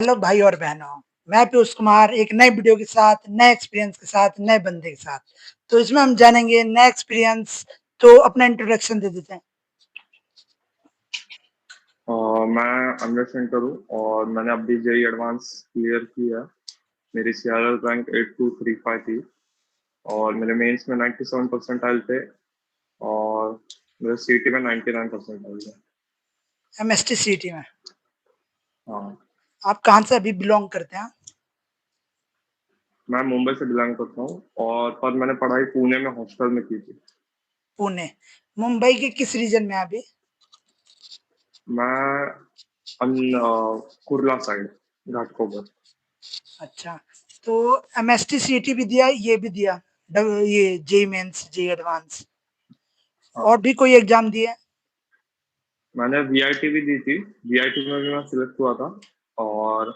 Hello भाई और बहनों, मैं पीयूष कुमार एक नए वीडियो के साथ, नए एक्सपीरियंस के साथ, नए बंदे के साथ। तो इसमें हम जानेंगे नए एक्सपीरियंस। तो अपना इंट्रोडक्शन दे देते हैं। मैं अमर शंकर हूँ और मैंने अभी जेई एडवांस क्लियर किया। मेरी सीआरएल रैंक 8235 थी और मेरे मेंस में 97 परसेंटाइल थे और मेरे सीटी में 99 परसेंटाइल थे। एमएसटी सीटी में। हाँ, आप कहाँ से अभी बिलोंग करते हैं? मैं मुंबई से बिलोंग करता हूँ और पर मैंने पढ़ाई पुणे में हॉस्टल में की थी। पुणे। मुंबई के किस रीजन में हैं अभी? मैं कुर्ला साइड, घाटकोपर। अच्छा, तो एमएसटी सीटी भी दिया, ये भी दिया, ये जेई मेंस, जेई एडवांस, और हाँ, भी कोई एग्जाम दिए? मैंने वीआईटी भी दी थी। वीआईटी में भी मैं सिलेक्ट हुआ था और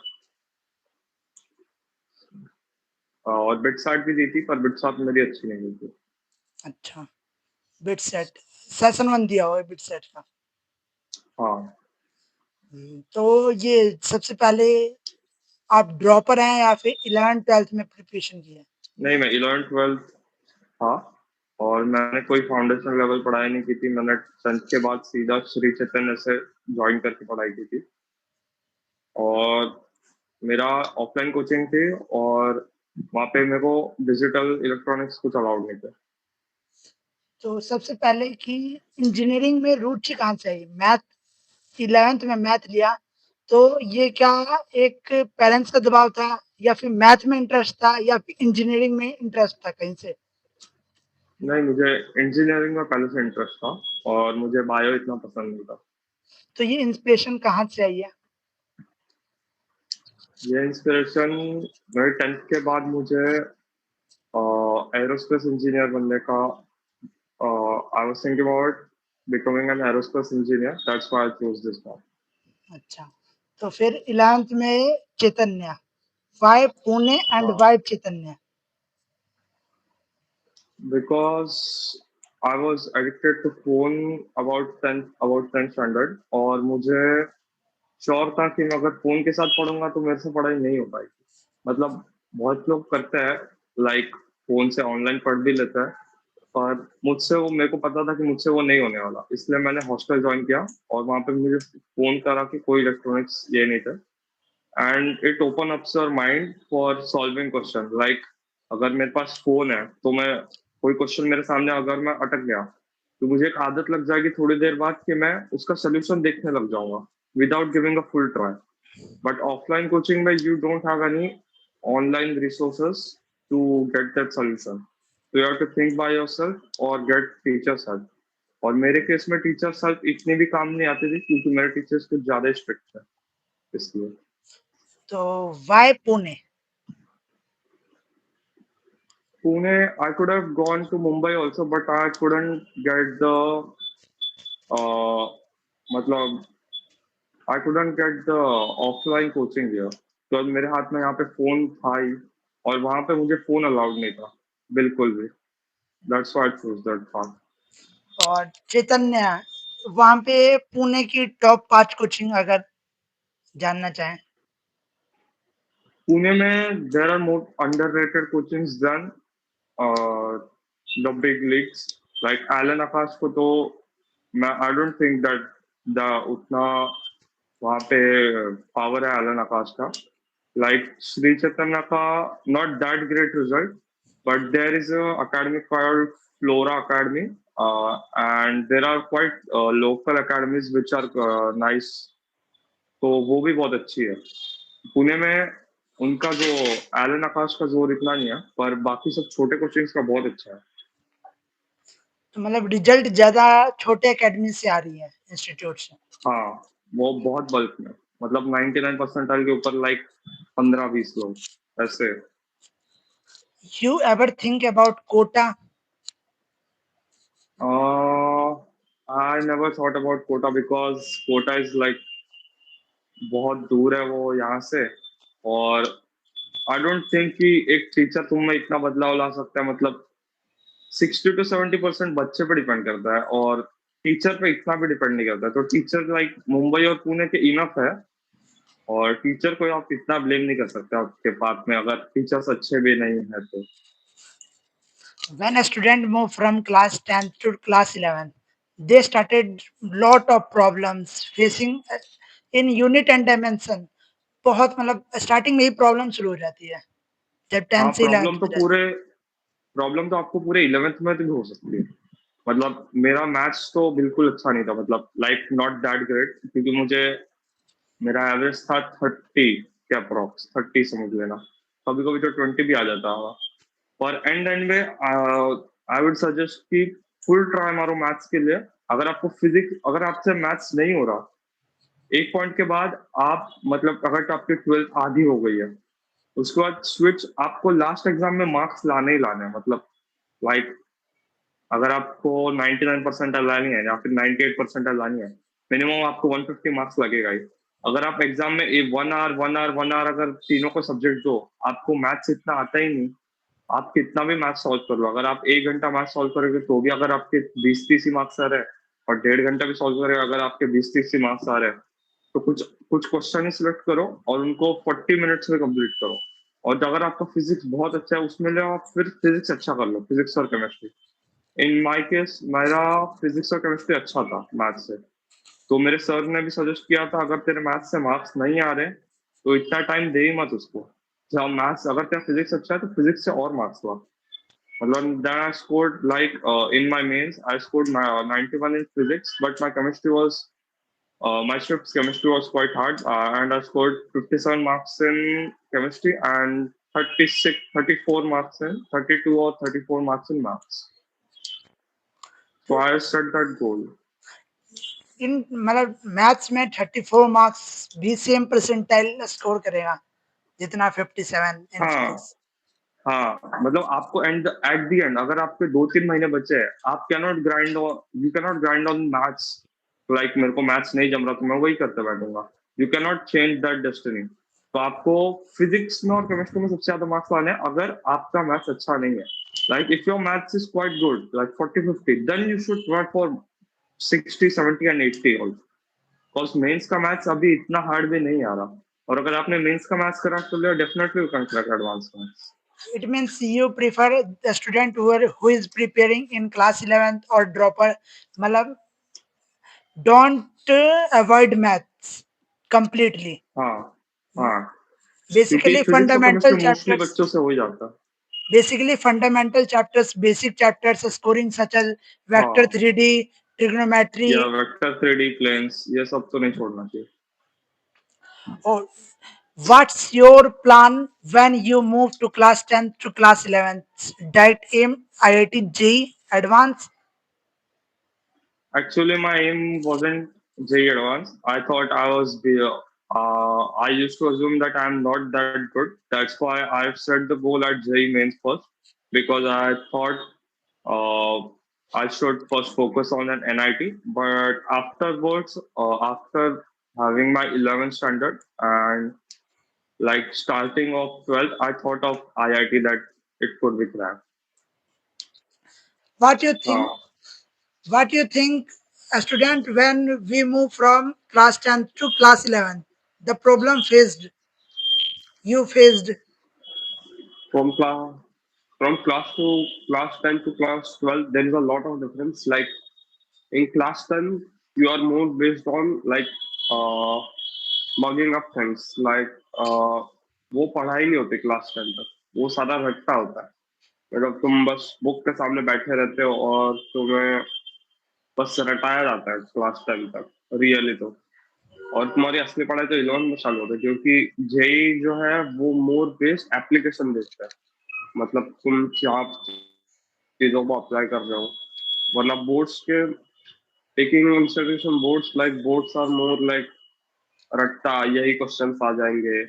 बिटसाट भी दी थी, पर बिटसाट मेरी अच्छी नहीं हुई थी। अच्छा, बिट सेट, सेशन वन दिया हुआ है बिट सेट का। हाँ, तो ये सबसे पहले आप ड्रॉपर हैं या फिर 11th-12th में प्रिपरेशन की है? नहीं, मैं 11th-12th था और मैंने कोई फाउंडेशन लेवल पढ़ाई नहीं की थी। मैंने 10th के बाद सीधा श्री चैतन्य से ज्वाइन करके पढ़ाई की थी और मेरा ऑफलाइन कोचिंग थी और वहाँ पे मेरे को डिजिटल इलेक्ट्रॉनिक्स कुछ अलाउड नहीं थे। तो सबसे पहले कि इंजीनियरिंग में रुचि कहाँ से आई? मैथ, 11th में मैथ लिया, तो ये क्या एक पेरेंट्स का दबाव था, या फिर मैथ में इंटरेस्ट था, या फिर इंजीनियरिंग में इंटरेस्ट था कहीं से? नहीं, मुझे इंजीनियरिंग में पहले से इंटरेस्ट था और मुझे बायो इतना पसंद नहीं था। तो ये इंस्पिरेशन कहाँ से आई है? ये इंस्पिरेशन मेरे 10th के बाद मुझे एरोस्पेस इंजीनियर बनने का I was thinking about becoming an aerospace engineer. That's why I chose this path. अच्छा, तो फिर 11th में चैतन्य, वाई पुणे एंड हाँ, why Chaitanya? because I was addicted to phone about 10th standard और मुझे श्योर था कि मैं अगर फोन के साथ पढ़ूंगा तो मेरे से पढ़ाई नहीं हो पाएगी। मतलब बहुत लोग करते हैं, लाइक फोन से ऑनलाइन पढ़ भी लेते हैं, पर मुझसे वो मेरे को पता था कि मुझसे वो नहीं होने वाला, इसलिए मैंने हॉस्टल ज्वाइन किया और वहाँ पे मुझे फोन करा कि कोई इलेक्ट्रॉनिक्स ये नहीं थे and it open ups your mind for solving question. Like अगर मेरे पास फोन है तो मैं कोई क्वेश्चन मेरे सामने अगर मैं अटक गया तो मुझे एक आदत लग जाएगी थोड़ी देर बाद कि मैं उसका सोल्यूशन देखने लग जाऊंगा without giving a full try. But offline coaching में you don't have any online resources to get that solution, तो you have to think by yourself और गेट टीचर्स हेल्प। और मेरे केस में टीचर्स हेल्प इतनी भी काम नहीं आती थी क्योंकि मेरे टीचर्स कुछ ज्यादा स्ट्रिक्ट है, इसलिए। तो why Pune? Pune, I could have gone to Mumbai also, but I couldn't get the मतलब I couldn't get the offline coaching here. तो मेरे हाथ में यहाँ पे फोन था ही और वहाँ पे मुझे फोन अलाउड नहीं था बिल्कुल भी। That's why I chose that path. और चैतन्य, वहां पे पुणे की टॉप 5 कोचिंग अगर जानना चाहें? पुणे में there are more underrated coachings than uh, the big leagues. Like Alan Akash को तो मैं I don't think that the उतना वहाँ पे पावर है एलन आकाश का। लाइक श्री चैतन्य का not that great result, but there is a academy called Flora academy and there are quite local academies which are nice, तो वो भी बहुत अच्छी है। पुणे में उनका जो एलन आकाश का जोर इतना नहीं है, पर बाकी सब छोटे कोचिंग्स का बहुत अच्छा है। तो मतलब रिजल्ट ज्यादा छोटे एकेडमी से आ रही है, इंस्टीट्यूट से? हाँ, वो बहुत बल्क में, मतलब 99 परसेंटाइल के ऊपर लाइक 15-20 लोग ऐसे। You ever think about Kota? I never thought about Kota because Kota is like बहुत दूर है वो यहाँ से और आई डोंट थिंक कि एक टीचर तुम में इतना बदलाव ला सकता है। मतलब 60 to 70% बच्चे पे डिपेंड करता है और टीचर पे इतना भी डिपेंड नहीं करता है। तो टीचर लाइक मुंबई और पुणे के इनफ है और टीचर को आप इतना ब्लेम नहीं कर सकते आपके पास में, अगर टीचर्स अच्छे भी नहीं है तो। When a student moved from class 10th to class 11th, they started lot of problems facing in unit and dimension. बहुत मतलब स्टार्टिंग में ही प्रॉब्लम शुरू हो जाती है जब हाँ, 10th से 11th में जाते हैं। प्रॉब्लम तो आपको पूरे 11th में भी हो सकती है। मतलब मेरा मैथ्स तो बिल्कुल अच्छा नहीं था, मतलब लाइक नॉट दैट ग्रेट, क्योंकि मुझे मेरा एवरेज था 30 के अप्रॉक्स, 30 समझ लेना। कभी कभी तो 20 भी आ जाता है। पर एंड में आई वुड सजेस्ट कि फुल ट्राई मारो मैथ्स के लिए। अगर आपको फिजिक्स, अगर आपसे मैथ्स नहीं हो रहा, एक पॉइंट के बाद आप, मतलब अगर आपकी 12th आधी हो गई है, उसके बाद स्विच, आपको लास्ट एग्जाम में मार्क्स लाने ही लाने हैं। मतलब लाइक अगर आपको 99% लानी है या फिर 98% लानी है, मिनिमम आपको 150 मार्क्स लगेगा ही। अगर आप एग्जाम में 1 आवर अगर तीनों को सब्जेक्ट दो, आपको मैथ्स इतना आता ही नहीं, आप कितना भी मैथ सॉल्व कर लो, अगर आप 1 घंटा मैथ सॉल्व करोगे तो भी अगर आपके 20-30 ही मार्क्स आ रहे हैं, और 1.5 घंटा भी सॉल्व करेगा अगर आपके 20-30 ही मार्क्स आ रहे हैं, तो कुछ कुछ क्वेश्चन ही सिलेक्ट करो और उनको 40 मिनट्स में कंप्लीट करो। और अगर आपका फिजिक्स बहुत अच्छा है, उसमें ले आप फिर फिजिक्स अच्छा कर लो, फिजिक्स और केमिस्ट्री। इन माय केस मेरा फिजिक्स और केमिस्ट्री अच्छा था मैथ्स से, तो मेरे सर ने भी सजेस्ट किया था अगर तेरे मैथ्स से मार्क्स नहीं आ रहे तो इतना टाइम दे ही मत उसको। जब मैथ्स, अगर तेरा फिजिक्स अच्छा है तो फिजिक्स से और मार्क्स ला। मतलब then I scored like in my mains I scored 91 in physics, but my chemistry was my shift's chemistry was quite hard, and I scored 57 marks in chemistry and 34 marks in 32 or 34 marks in maths. So I set that goal. इन मतलब maths में 34 marks भी same percentile score करेगा जितना 57 इन हाँ, physics. हाँ, मतलब आपको at the end अगर आपके 2-3 महीने बचे हैं, आप cannot grind on maths. Like मेरे को मैथ्स नहीं जम रहा तो मैं वही करते बैठूंगा। You can not change that destiny. तो आपको फिजिक्स में और केमिस्ट्री में सबसे ज्यादा मार्क्स लाने हैं अगर आपका मैथ्स अच्छा नहीं है। Like if your maths is quite good, like 40-50, then you should try for 60-70 and 80 also, because mains का मैथ्स अभी इतना हार्ड भी नहीं आ रहा। और अगर आपने मेंस का मैथ्स करा तो definitely you can crack advance maths. It means you prefer the student who is preparing in class 11th or dropper, मतलब don't avoid maths completely. हाँ, हाँ, क्योंकि Basically फिजिक्स और fundamental केमिस्ट्री मोस्टली chapters, बच्चों से हो ही जाता है। basic chapters scoring such as vector हाँ, 3D, या trigonometry, वेक्टर 3D प्लेन्स, ये सब तो नहीं छोड़ना चाहिए। or what's your plan when you move to class 10th to class 11th? Direct aim IIT JEE advanced. Actually, my aim wasn't JEE Advanced. I thought I used to assume that I'm not that good. That's why I've set the goal at JEE Mains first, because I thought uh, I should first focus on an NIT. But afterwards, after having my 11th standard and like starting of 12th, I thought of IIT that it could be cracked. What you think? Uh, What you think a student when we move from class 10th to class 11th? The problem faced, you faced. from class from class 10 to class 12, there is a lot of difference. Like in class 10, you are more based on like uh, mugging up things. Like वो पढ़ाई नहीं होती class 10 तक, वो सारा रट्टा होता है। मतलब तुम बस बुक के सामने बैठे रहते हो और तुम्हें बस रटाया जाता है क्लास 10 तक, रियली तो। और तुम्हारी असली पढ़ाई तो 11 में चालू होती है, क्योंकि जेई जो है वो मोर बेस्ड एप्लीकेशन बेस्ड है। मतलब तुम क्या चीजों को अप्लाई कर रहे हो, वरना बोर्ड्स के taking institution boards, like boards are more like रट्टा, यही क्वेश्चंस आ जाएंगे।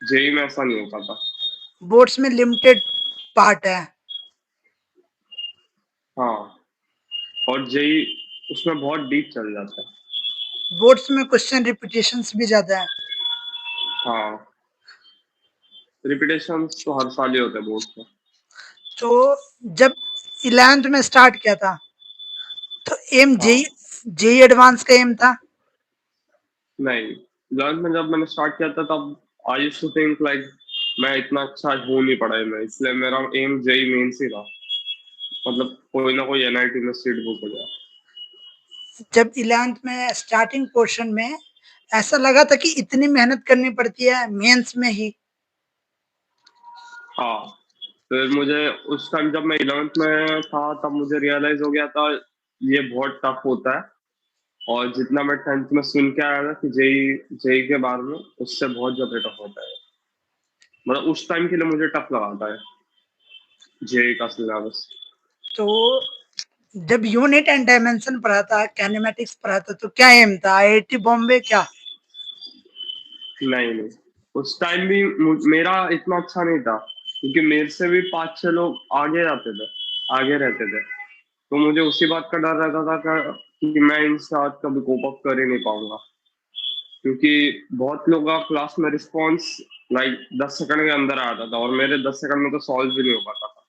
जेई में ऐसा नहीं होता था। बोर्ड्स में लिमिटेड पार्ट है। हाँ, और जेई उसमें बहुत डीप चल जाता है। बोर्ड्स में क्वेश्चन रिपीटेशंस भी ज्यादा है। हाँ, रिपीटेशन तो हर साल ही होते हैं बोर्ड्स में। तो जब 11th में स्टार्ट किया था तो एम हाँ, जेई जेई एडवांस का एम था। नहीं, 11th में जब मैंने स्टार्ट किया था तब I used to think like मैं इतना अच्छा हो नहीं पढ़ाई में, इसलिए मेरा एम जेई मेंस ही था, मतलब कोई ना कोई एनआईटी में सीट बुक हो जाए। जब 11th में स्टार्टिंग पोर्शन में ऐसा लगा था कि इतनी मेहनत करनी पड़ती है मेंस में ही। हाँ, फिर मुझे उस टाइम जब मैं 11th में था तब मुझे रियलाइज हो गया था ये बहुत टफ होता है, और जितना मैं 10th में सुन के आया था कि जेई जेई के बारे में, उससे बहुत ज्यादा टफ होता है। मतलब उस टाइम के लिए मुझे टफ लगा था जेई का सिलेबस। तो जब यूनिट एंड डायमेंशन पढ़ा था, कैनेमेटिक्स पढ़ा था, तो क्या एम था, आईआईटी बॉम्बे क्या? नहीं नहीं, उस टाइम भी मेरा इतना अच्छा नहीं था, क्योंकि मेरे से भी 5-6 लोग आगे जाते थे, आगे रहते थे। तो मुझे उसी बात का डर रहता था कि मैं इन साथ कभी कोप अप कर ही नहीं पाऊंगा, क्योंकि बहुत लोगों का क्लास में रिस्पॉन्स लाइक 10 सेकंड के अंदर आ जाता था, और मेरे 10 सेकंड में तो सॉल्व भी नहीं हो पाता था।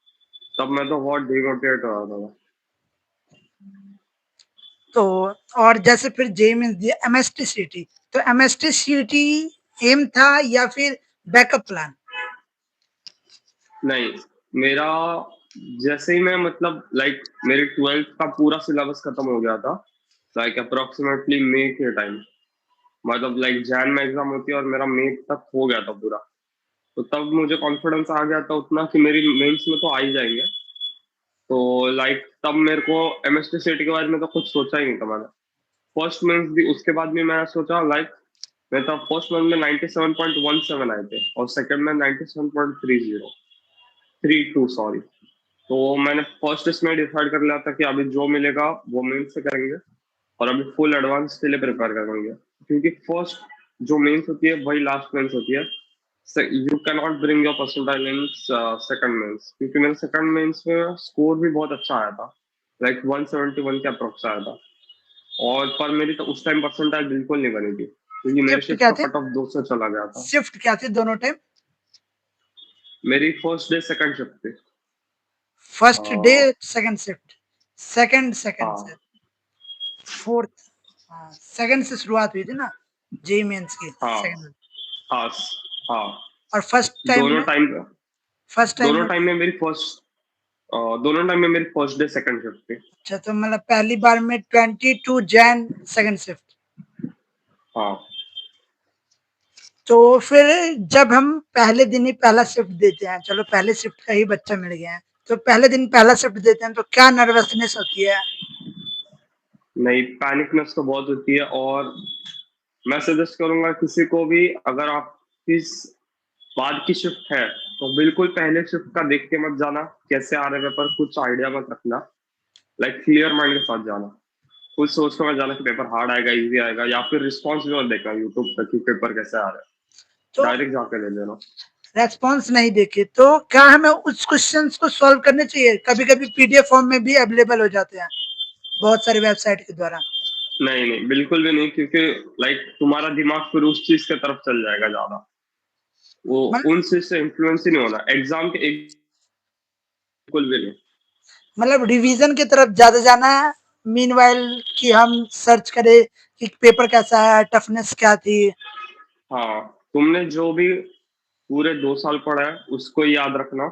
तब मैं तो बहुत डिमोटिवेट हो रहा था। तो और जैसे फिर जेई मींस दिया एमएसटी सीटी, तो एमएसटी सीटी एम था या फिर बैकअप प्लान? नहीं, मेरा जैसे ही मैं मतलब लाइक मेरी 12th का पूरा सिलेबस खत्म हो गया था, लाइक अप्रोक्सीमेटली मई के टाइम, मतलब लाइक जैन में एग्जाम होती है और मेरा मई तक हो गया था पूरा। तो तब मुझे कॉन्फिडेंस आ गया था उतना कि मेरी मेंस में तो आ ही जाएंगे। तो लाइक तब मेरे को एमएसटी सीटी के बारे में तो कुछ सोचा ही नहीं था मैंने। फर्स्ट मेंस भी उसके बाद भी मैं सोचा लाइक मैं तब फर्स्ट मंथ में 97.17 आए थे, और सेकंड में 97.30 32 सॉरी। तो मैंने फर्स्ट इसमें डिसाइड कर लिया था कि अभी जो मिलेगा वो मेंस से करेंगे, और अभी फुल एडवांस के लिए प्रिपेयर करेंगे, क्योंकि फर्स्ट जो मेंस होती है वही लास्ट मेंस होती है। You can not bring your percentile in second mains, क्योंकि मेरे सेकंड मेंस में स्कोर भी बहुत अच्छा आया था, लाइक 171 के अप्रोक्स आया था। और पर मेरी तो उस टाइम परसेंटाइल बिल्कुल नहीं बनी थी, क्योंकि मेरे शिफ्ट शिफ्ट क्या का थे? कट ऑफ 200 चला गया था। शिफ्ट क्या थी दोनों टाइम? मेरी फर्स्ट डे सेकंड शिफ्ट थी। फर्स्ट डे अह, सेकंड शिफ्ट, सेकंड से हाँ फोर्थ। हाँ, सेकंड से शुरुआत हुई थी ना जेई मेंस की, हाँ सेकंड। हाँ हाँ, और फर्स्ट टाइम दोनों में, टाइम फर्स्ट टाइम दोनों में टाइम में मेरी फर्स्ट दोनों टाइम में मेरी फर्स्ट डे सेकंड शिफ्ट थी। अच्छा, तो मतलब पहली बार में 22 जैन सेकंड शिफ्ट। हाँ, तो फिर जब हम पहले दिन ही पहला शिफ्ट देते हैं, चलो पहले शिफ्ट का ही बच्चा मिल गया है, तो पहले दिन पहला शिफ्ट देते हैं तो क्या नर्वसनेस होती है? नहीं, पैनिकनेस तो बहुत होती है, और मैं सजेस्ट करूंगा किसी को भी, अगर आप इस बाद की शिफ्ट है तो बिल्कुल पहले शिफ्ट का देख के मत जाना कैसे आ रहे पेपर, कुछ आइडिया मत रखना, लाइक क्लियर माइंड के साथ जाना। कुछ सोच कर मत जाना कि पेपर हार्ड आएगा इजी आएगा, या फिर रिस्पॉन्स भी मत देखना यूट्यूब पे कि पेपर कैसे आ रहा है, तो डायरेक्ट जाके ले लेना। रेस्पॉन्स नहीं देखे तो क्या हमें उस क्वेश्चंस को सॉल्व करने चाहिए? कभी कभी पीडीएफ फॉर्म में भी अवेलेबल हो जाते हैं बहुत सारे वेबसाइट के द्वारा। नहीं नहीं, बिल्कुल भी नहीं, क्योंकि लाइक तुम्हारा दिमाग फिर उस चीज की तरफ चल जाएगा ज्यादा, वो उन चीज से इन्फ्लुएंस ही नहीं होना एग्जाम के एक, बिल्कुल भी नहीं। मतलब रिवीजन की तरफ ज्यादा जाना है, मीनवाइल कि हम सर्च करें कि पेपर कैसा है, टफनेस क्या थी। हाँ, तुमने जो भी पूरे 2 साल पढ़ा है उसको ही याद रखना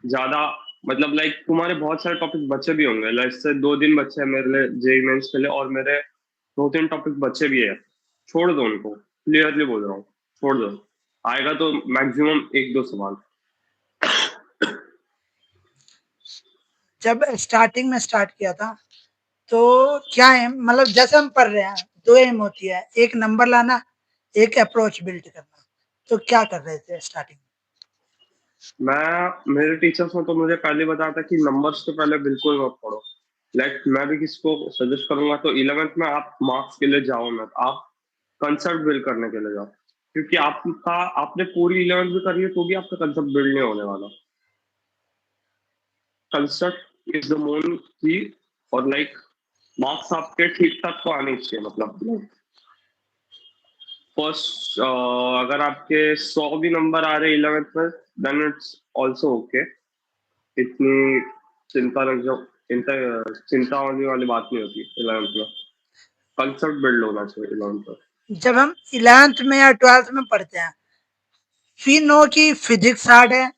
ज्यादा। मतलब लाइक तुम्हारे बहुत सारे टॉपिक बचे भी होंगे, लाइक से 2 दिन बचे हैं मेरे लिए जेई मेंस के लिए, और मेरे 2-3 टॉपिक बचे भी है। छोड़ दो उनको, क्लियरली बोल रहा हूँ, छोड़ दो। आएगा तो मैक्सिमम 1-2 सवाल। जब स्टार्टिंग में स्टार्ट किया था तो क्या है, मतलब जैसे हम पढ़ रहे हैं, दो एम होती है, एक नंबर लाना, एक अप्रोच बिल्ड करना। तो क्या कर रहे थे स्टार्टिंग में? मेरे टीचर्स ने तो मुझे पहले बताया था कि नंबर्स तो पहले बिल्कुल मत पढ़ो। लाइक मैं भी किसी को सजेस्ट करूंगा तो 11th में आप मार्क्स के लिए जाओ मत, आप कंसेप्ट बिल्ड करने के लिए जाओ, क्योंकि आपका आपने पूरी 11th भी करी है तो भी आपका कंसेप्ट बिल्ड नहीं होने वाला। कंसेप्ट इज द मोन की, और लाइक मार्क्स आपके ठीक ठाक तो आने चाहिए, मतलब फर्स्ट अगर आपके 100 भी नंबर आ रहे 11th में, देन इट्स ऑल्सो ओके। इतनी चिंता लग जाओ, चिंता होने वाली बात नहीं होती 11th में। कंसेप्ट बिल्ड होना चाहिए 11th में। जब हम 11th में या 12th में पढ़ते हैं, वी नो कि फिजिक्स हार्ड है,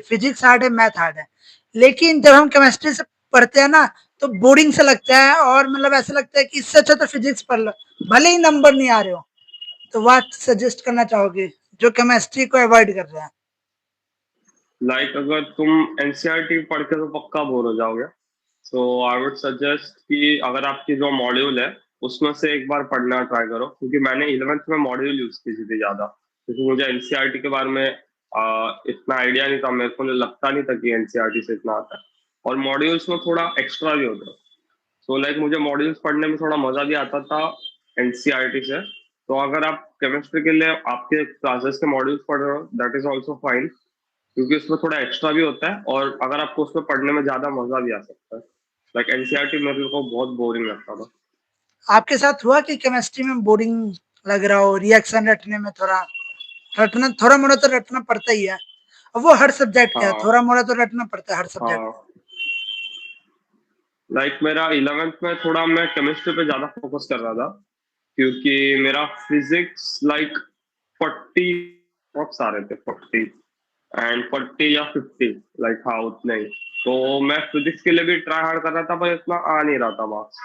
फिजिक्स हार्ड है, मैथ हार्ड है। लेकिन जब हम केमिस्ट्री से पढ़ते हैं ना, तो बोरिंग सा लगता है और मतलब ऐसा लगता है कि इससे अच्छा तो फिजिक्स पढ़ लो, भले ही नंबर नहीं आ रहे हो। तो व्हाट सजेस्ट करना चाहोगे जो केमिस्ट्री को अवॉइड कर रहे हैं? लाइक अगर तुम एनसीईआरटी पढ़ के तो पक्का बोर हो जाओगे, सो आई वुड सजेस्ट कि अगर आपकी जो मॉड्यूल है उसमें से एक बार पढ़ना ट्राई करो, क्योंकि मैंने 11th में मॉड्यूल यूज की थी ज्यादा, क्योंकि मुझे एनसीईआरटी के बारे में इतना आइडिया नहीं था, मेरे को लगता नहीं था कि एनसीईआरटी से इतना आता है, और मॉड्यूल्स में थोड़ा एक्स्ट्रा भी होता है। सो लाइक मुझे मॉड्यूल्स पढ़ने में थोड़ा मजा भी आता था एनसीईआरटी से। तो अगर आप केमिस्ट्री के लिए आपके क्लासेस के मॉड्यूल्स पढ़ रहे हो, दैट इज ऑल्सो फाइन, क्योंकि उसमें थोड़ा एक्स्ट्रा भी होता है और अगर आपको उसमें पढ़ने में ज्यादा मजा भी आ सकता है। लाइक एनसीईआरटी मेरे को बहुत बोरिंग लगता था। आपके साथ हुआ कि केमिस्ट्री में बोरिंग लग रहा हो, रिएक्शन रटने में रटना थोड़ा मोड़ा तो रटना पड़ता ही है। अब वो हर सब्जेक्ट का है, हाँ थोड़ा मोड़ा तो रटना पड़ता है हर सब्जेक्ट हाँ। में। लाइक मेरा 11th में थोड़ा मैं केमिस्ट्री पे ज्यादा फोकस कर रहा था, क्योंकि मेरा फिजिक्स लाइक 40 मार्क्स आ रहे थे, 40 एंड 40 या 50, लाइक हाँ उतने ही। तो मैं फिजिक्स के लिए भी ट्राई हार्ड कर रहा था, पर इतना आ नहीं रहा था मार्क्स।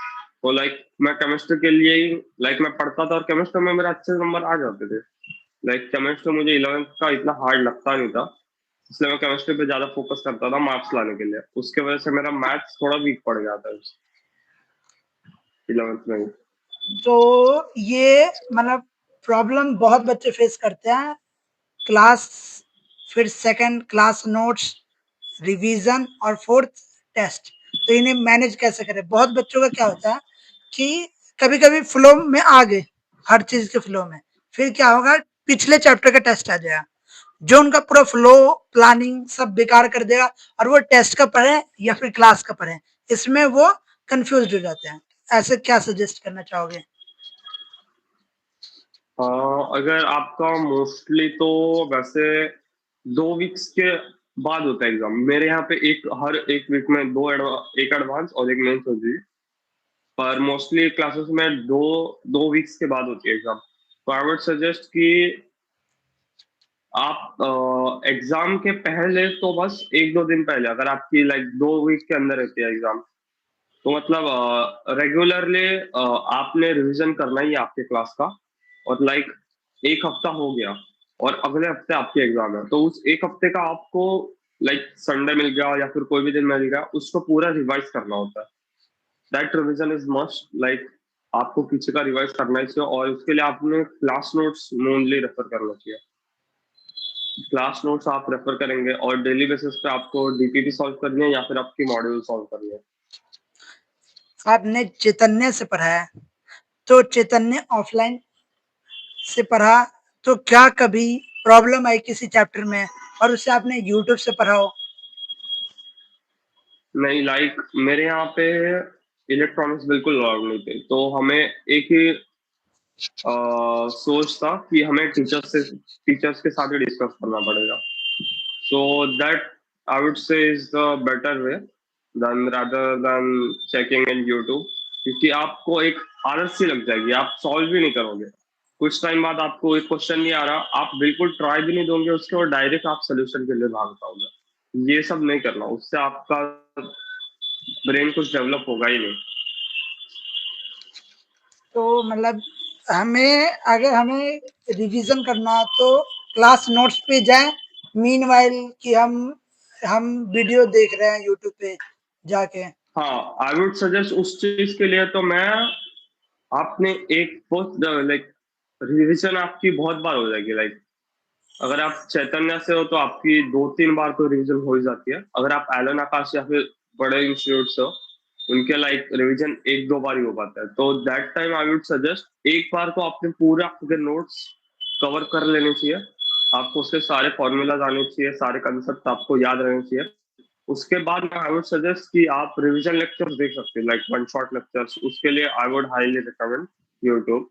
तो लाइक मैं केमिस्ट्री के लिए ही लाइक मैं पढ़ता था, और केमिस्ट्री में मेरे अच्छे नंबर आ जाते थे। लाइक केमिस्ट्री मुझे 11th का इतना हार्ड लगता नहीं था, इसलिए मैं केमिस्ट्री पे ज्यादा फोकस करता था मार्क्स लाने के लिए। उसके वजह से मेरा मैथ्स थोड़ा वीक पड़ गया था 11th में ही। तो ये मतलब प्रॉब्लम बहुत बच्चे फेस करते हैं। क्लास, फिर सेकंड क्लास नोट्स, रिवीजन और फोर्थ टेस्ट। तो इन्हें मैनेज कैसे करें? बहुत बच्चों का क्या होता है कि कभी कभी फ्लो में आ गए, हर चीज के फ्लो में, फिर क्या होगा, पिछले चैप्टर का टेस्ट आ जाएगा, जो उनका पूरा फ्लो प्लानिंग सब बेकार कर देगा, और वो टेस्ट का पढ़े या फिर क्लास का पढ़े, इसमें वो कंफ्यूज हो जाते हैं। ऐसे क्या सजेस्ट करना चाहोगे? अगर आपका मोस्टली तो वैसे 2 वीक्स के बाद होता है एग्जाम। मेरे यहाँ पे एक हर एक वीक में एक एडवांस और एक मेंस होती है, पर मोस्टली क्लासेस में दो 2 वीक्स के बाद होती है एग्जाम। तो आई वुड सजेस्ट कि आप एग्जाम के पहले तो बस 1-2 दिन पहले, अगर आपकी लाइक 2 वीक के अंदर रहती है एग्जाम, तो मतलब रेगुलरली आपने रिवीजन करना ही है आपके क्लास का। और लाइक एक हफ्ता हो गया और अगले हफ्ते आपके एग्जाम है, तो उस एक हफ्ते का आपको लाइक संडे मिल गया या फिर कोई भी दिन मिल गया, उसको पूरा रिवाइज करना होता है। That revision is must, like आपको पीछे का रिवाइज करना ही चाहिए, और उसके लिए आपने क्लास नोट्स ओनली रेफर करना चाहिए। क्लास नोट्स आप रेफर करेंगे और डेली बेसिस पे आपको डीपीटी सॉल्व करनी है या फिर आपकी मॉड्यूल सॉल्व करनी है। आपने चैतन्य से पढ़ा है, तो चैतन्य ऑफलाइन से पढ़ा, तो क्या कभी प्रॉब्लम आई किसी चैप्टर में और उसे आपने यूट्यूब से पढ़ा हो? नहीं, लाइक मेरे यहाँ पे इलेक्ट्रॉनिक्स बिल्कुल अलाउड नहीं थे, तो हमें एक ही सोच था कि हमें टीचर्स के साथ ही डिस्कस करना पड़ेगा। So that I would say is the better way then rather than checking in YouTube, क्योंकि आपको एक आदत सी लग जाएगी, आप सॉल्व भी नहीं करोगे। कुछ टाइम बाद आपको एक क्वेश्चन नहीं आ रहा, आप बिल्कुल ट्राई भी नहीं दोगे उसके, और डायरेक्ट आप सोल्यूशन के लिए भाग पाओगे। ये सब नहीं करना, उससे आपका ब्रेन कुछ डेवलप होगा ही नहीं। तो मतलब अगर हमें रिवीजन करना है तो क्लास नोट्स पे जाएं, मीनवाइल कि हम वीडियो देख रहे हैं यूट्यूब पे जाके। हाँ, आई वुड सजेस्ट उस चीज के लिए तो मैं, आपने एक बहुत लाइक रिवीजन आपकी बहुत बार हो जाएगी। लाइक अगर आप चैतन्य से हो तो आपकी 2-3 बार तो रिवीजन हो ही जाती है। अगर आप एलन आकाश या फिर बड़े इंस्टीट्यूट से हो, उनके लाइक रिवीजन 1-2 बार ही हो पाता है। तो that time I would suggest एक बार तो आपने पूरा आपके नोट्स कवर कर लेने चाहिए, आपको उसके सारे फॉर्मूलाज आने चाहिए, सारे कंसेप्ट आपको याद रहने चाहिए। उसके बाद आई वुड सजेस्ट कि आप रिवीजन लेक्चर्स देख सकते हैं, लाइक वन शॉट लेक्चर्स। उसके लिए I would highly recommend YouTube.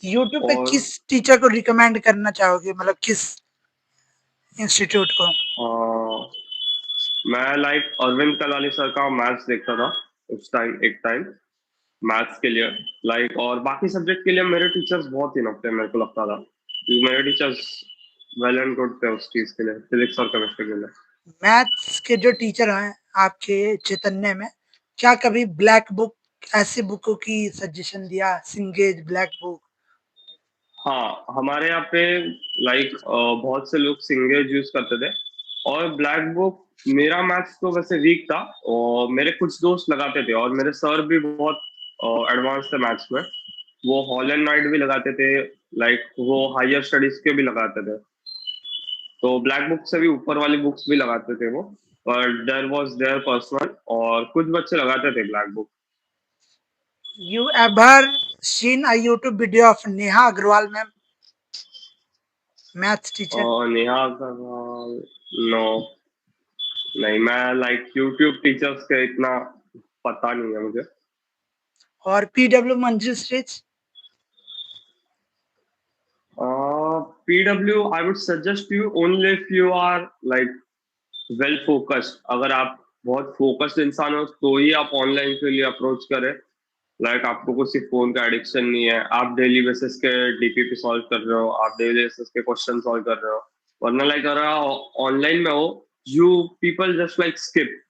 YouTube पे और किस टीचर को रिकमेंड करना चाहोगे, मतलब किस इंस्टीट्यूट को? मैं लाइक अरविंद कलाली सर का मैथ्स देखता था उस टाइम, एक टाइम। मैथ्स के लिए लाइक, और बाकी सब्जेक्ट के लिए मेरे टीचर्स बहुत इनफ थे, मेरे को लगता था कि मेरे टीचर्स वेल एंड गुड थे उस चीज के लिए, फिजिक्स और केमिस्ट्री के लिए। मैथ्स के जो टीचर हैं आपके चैतन्य में, क्या कभी ब्लैक बुक ऐसी बुकों की सजेशन दिया, सिंगेज ब्लैक बुक? हाँ, हमारे यहाँ पे लाइक बहुत से लोग सिंगेज यूज करते थे, और ब्लैक बुक, मेरा मैथ्स तो वैसे वीक था और मेरे कुछ दोस्त लगाते थे, और मेरे सर भी बहुत एडवांस थे मैथ्स में, वो हॉल एंड नाइट भी लगाते थे, लाइक वो हायर स्टडीज के भी लगाते थे, तो ब्लैक बुक से भी ऊपर वाली बुक्स भी लगाते थे वो, पर देयर वाज देयर पर्सनल, और कुछ बच्चे लगाते थे black book. You ever seen a YouTube video of Neha Agarwal ma'am, maths teacher? और नेहा का, नो, नहीं, मैं लाइक यूट्यूब टीचर्स के इतना पता नहीं है मुझे। और PW Manjushri? PW I would suggest you only if you are like well focused, अगर आप बहुत फोकस्ड इंसान हो तो ही आप ऑनलाइन के लिए अप्रोच करें, लाइक आपको कुछ सिर्फ फोन का एडिक्शन नहीं है, आप डेली बेसिस के डीपीपी सॉल्व कर रहे हो, आप डेली बेसिस के क्वेश्चन सॉल्व कर रहे हो, वरना लाइक अगर ऑनलाइन में हो, you people just like skip,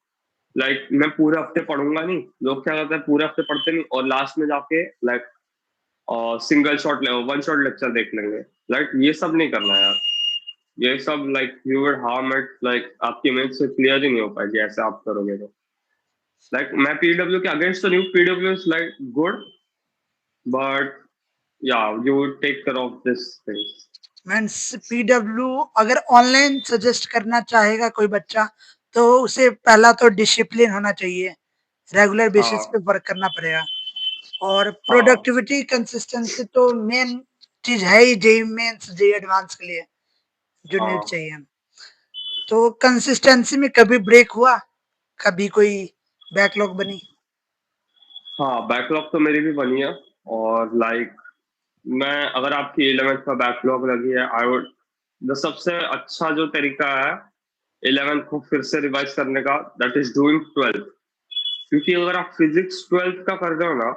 like मैं पूरे हफ्ते पढ़ूंगा नहीं, लोग क्या करते हैं पूरे हफ्ते पढ़ते नहीं और लास्ट में जाके लाइक सिंगल शॉट ले वन शॉट लेक्चर देख लेंगे, लाइक ये सब नहीं करना यार, ये सब like you will harm it, like आपकी इमेज से क्लियर ही नहीं हो पाएगी ऐसे आप करोगे तो। लाइक मैं पीडब्ल्यू के अगेंस्ट तो नहीं हूँ, PW is like good, but yeah you would take care of this things. Means PW अगर ऑनलाइन सजेस्ट करना चाहेगा कोई बच्चा, तो उसे पहला तो डिसिप्लिन होना चाहिए, रेगुलर बेसिस पे हाँ, वर्क करना पड़ेगा, और हाँ, प्रोडक्टिविटी कंसिस्टेंसी तो मेन चीज है ही जेई मेंस जेई एडवांस के लिए जो नीड हाँ, चाहिए। तो कंसिस्टेंसी में कभी ब्रेक हुआ, कभी कोई बैकलॉग बनी? हाँ, बैकलॉग तो मेरी भी बनी है, और लाइक मैं, अगर आपकी 11th का बैकलॉग लगी है, आई वुड, द सबसे अच्छा जो तरीका है 11th को फिर से रिवाइज करने का, दैट इज डूइंग 12th, क्योंकि अगर आप फिजिक्स 12th का कर रहे हो ना,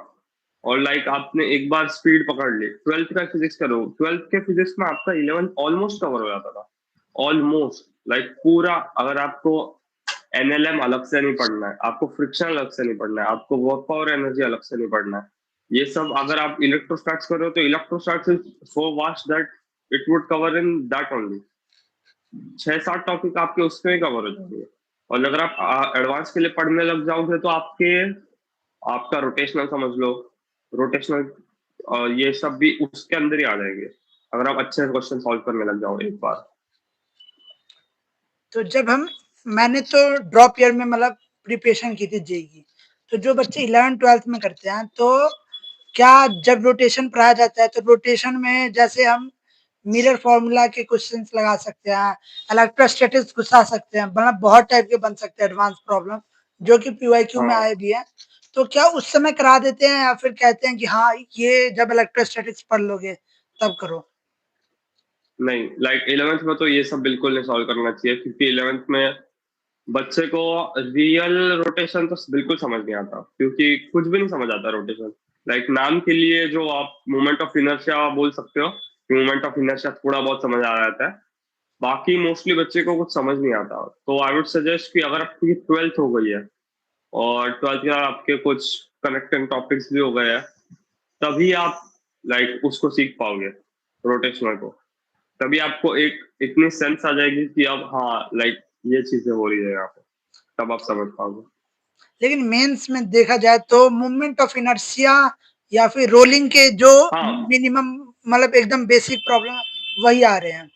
और लाइक आपने एक बार स्पीड पकड़ ली, 12th का फिजिक्स करो, 12th के फिजिक्स में आपका 11th ऑलमोस्ट कवर हो जाता था, ऑलमोस्ट, लाइक पूरा, अगर आपको एनएलएम अलग से नहीं पढ़ना है, आपको फ्रिक्शन अलग से नहीं पढ़ना है, आपको वर्क पावर एनर्जी अलग से नहीं पढ़ना है, ये सब अगर आप इलेक्ट्रोस्टैट्स कर रहे हो तो electrostatics is so vast that it would cover in that only, 6-7 topic आपके उसमें ही कवर हो जाएंगे, और अगर आप एडवांस के लिए पढ़ने लग जाओगे तो आपके, आपका रोटेशनल समझ लो, रोटेशनल ये सब भी उसके अंदर ही आ जाएंगे, अगर आप अच्छे क्वेश्चन सॉल्व करने लग जाओ एक बार। तो जब हम मैंने तो ड्रॉप ईयर में मतलब प्रिपरेशन की थी जेई की, तो जो बच्चे 11th-12th में करते हैं, तो क्या जब रोटेशन पढ़ाया जाता है तो रोटेशन में जैसे हम मिरर फॉर्मूला के क्वेश्चंस लगा सकते हैं, इलेक्ट्रोस्टैटिक्स घुसा सकते हैं, मतलब बहुत टाइप के बन सकते हैं एडवांस प्रॉब्लम, जो कि पीवाईक्यू में आए हाँ, भी है। तो क्या उस समय करा देते हैं या फिर कहते हैं कि हाँ ये जब इलेक्ट्रोस्टैटिक्स पढ़ लोगे तब करो? नहीं, लाइक 11th में तो ये सब बिल्कुल नहीं सॉल्व करना चाहिए, क्योंकि 11th में बच्चे को रियल रोटेशन तो बिल्कुल समझ नहीं आता, क्योंकि कुछ भी नहीं समझ आता रोटेशन, लाइक नाम के लिए जो आप मोमेंट ऑफ इनर्शिया बोल सकते हो, मोमेंट ऑफ इनर्शिया थोड़ा बहुत समझ आ जाता है, बाकी मोस्टली बच्चे को कुछ समझ नहीं आता, तो आई वुड सजेस्ट कि अगर आपकी 12th हो गई है और 12th के बाद आपके कुछ कनेक्टिंग टॉपिक्स भी हो गए हैं, तभी आप लाइक उसको सीख पाओगे, रोटेशनल को, तभी आपको एक इतनी सेंस आ जाएगी कि अब हाँ लाइक ये चीजें हो रही है यहाँ पे, तब आप समझ पाओगे। लेकिन मेंस में देखा जाए तो मूवमेंट ऑफ इनर्शिया या फिर रोलिंग के जो हाँ, मिनिमम मतलब एकदम बेसिक प्रॉब्लम वही आ रहे हैं।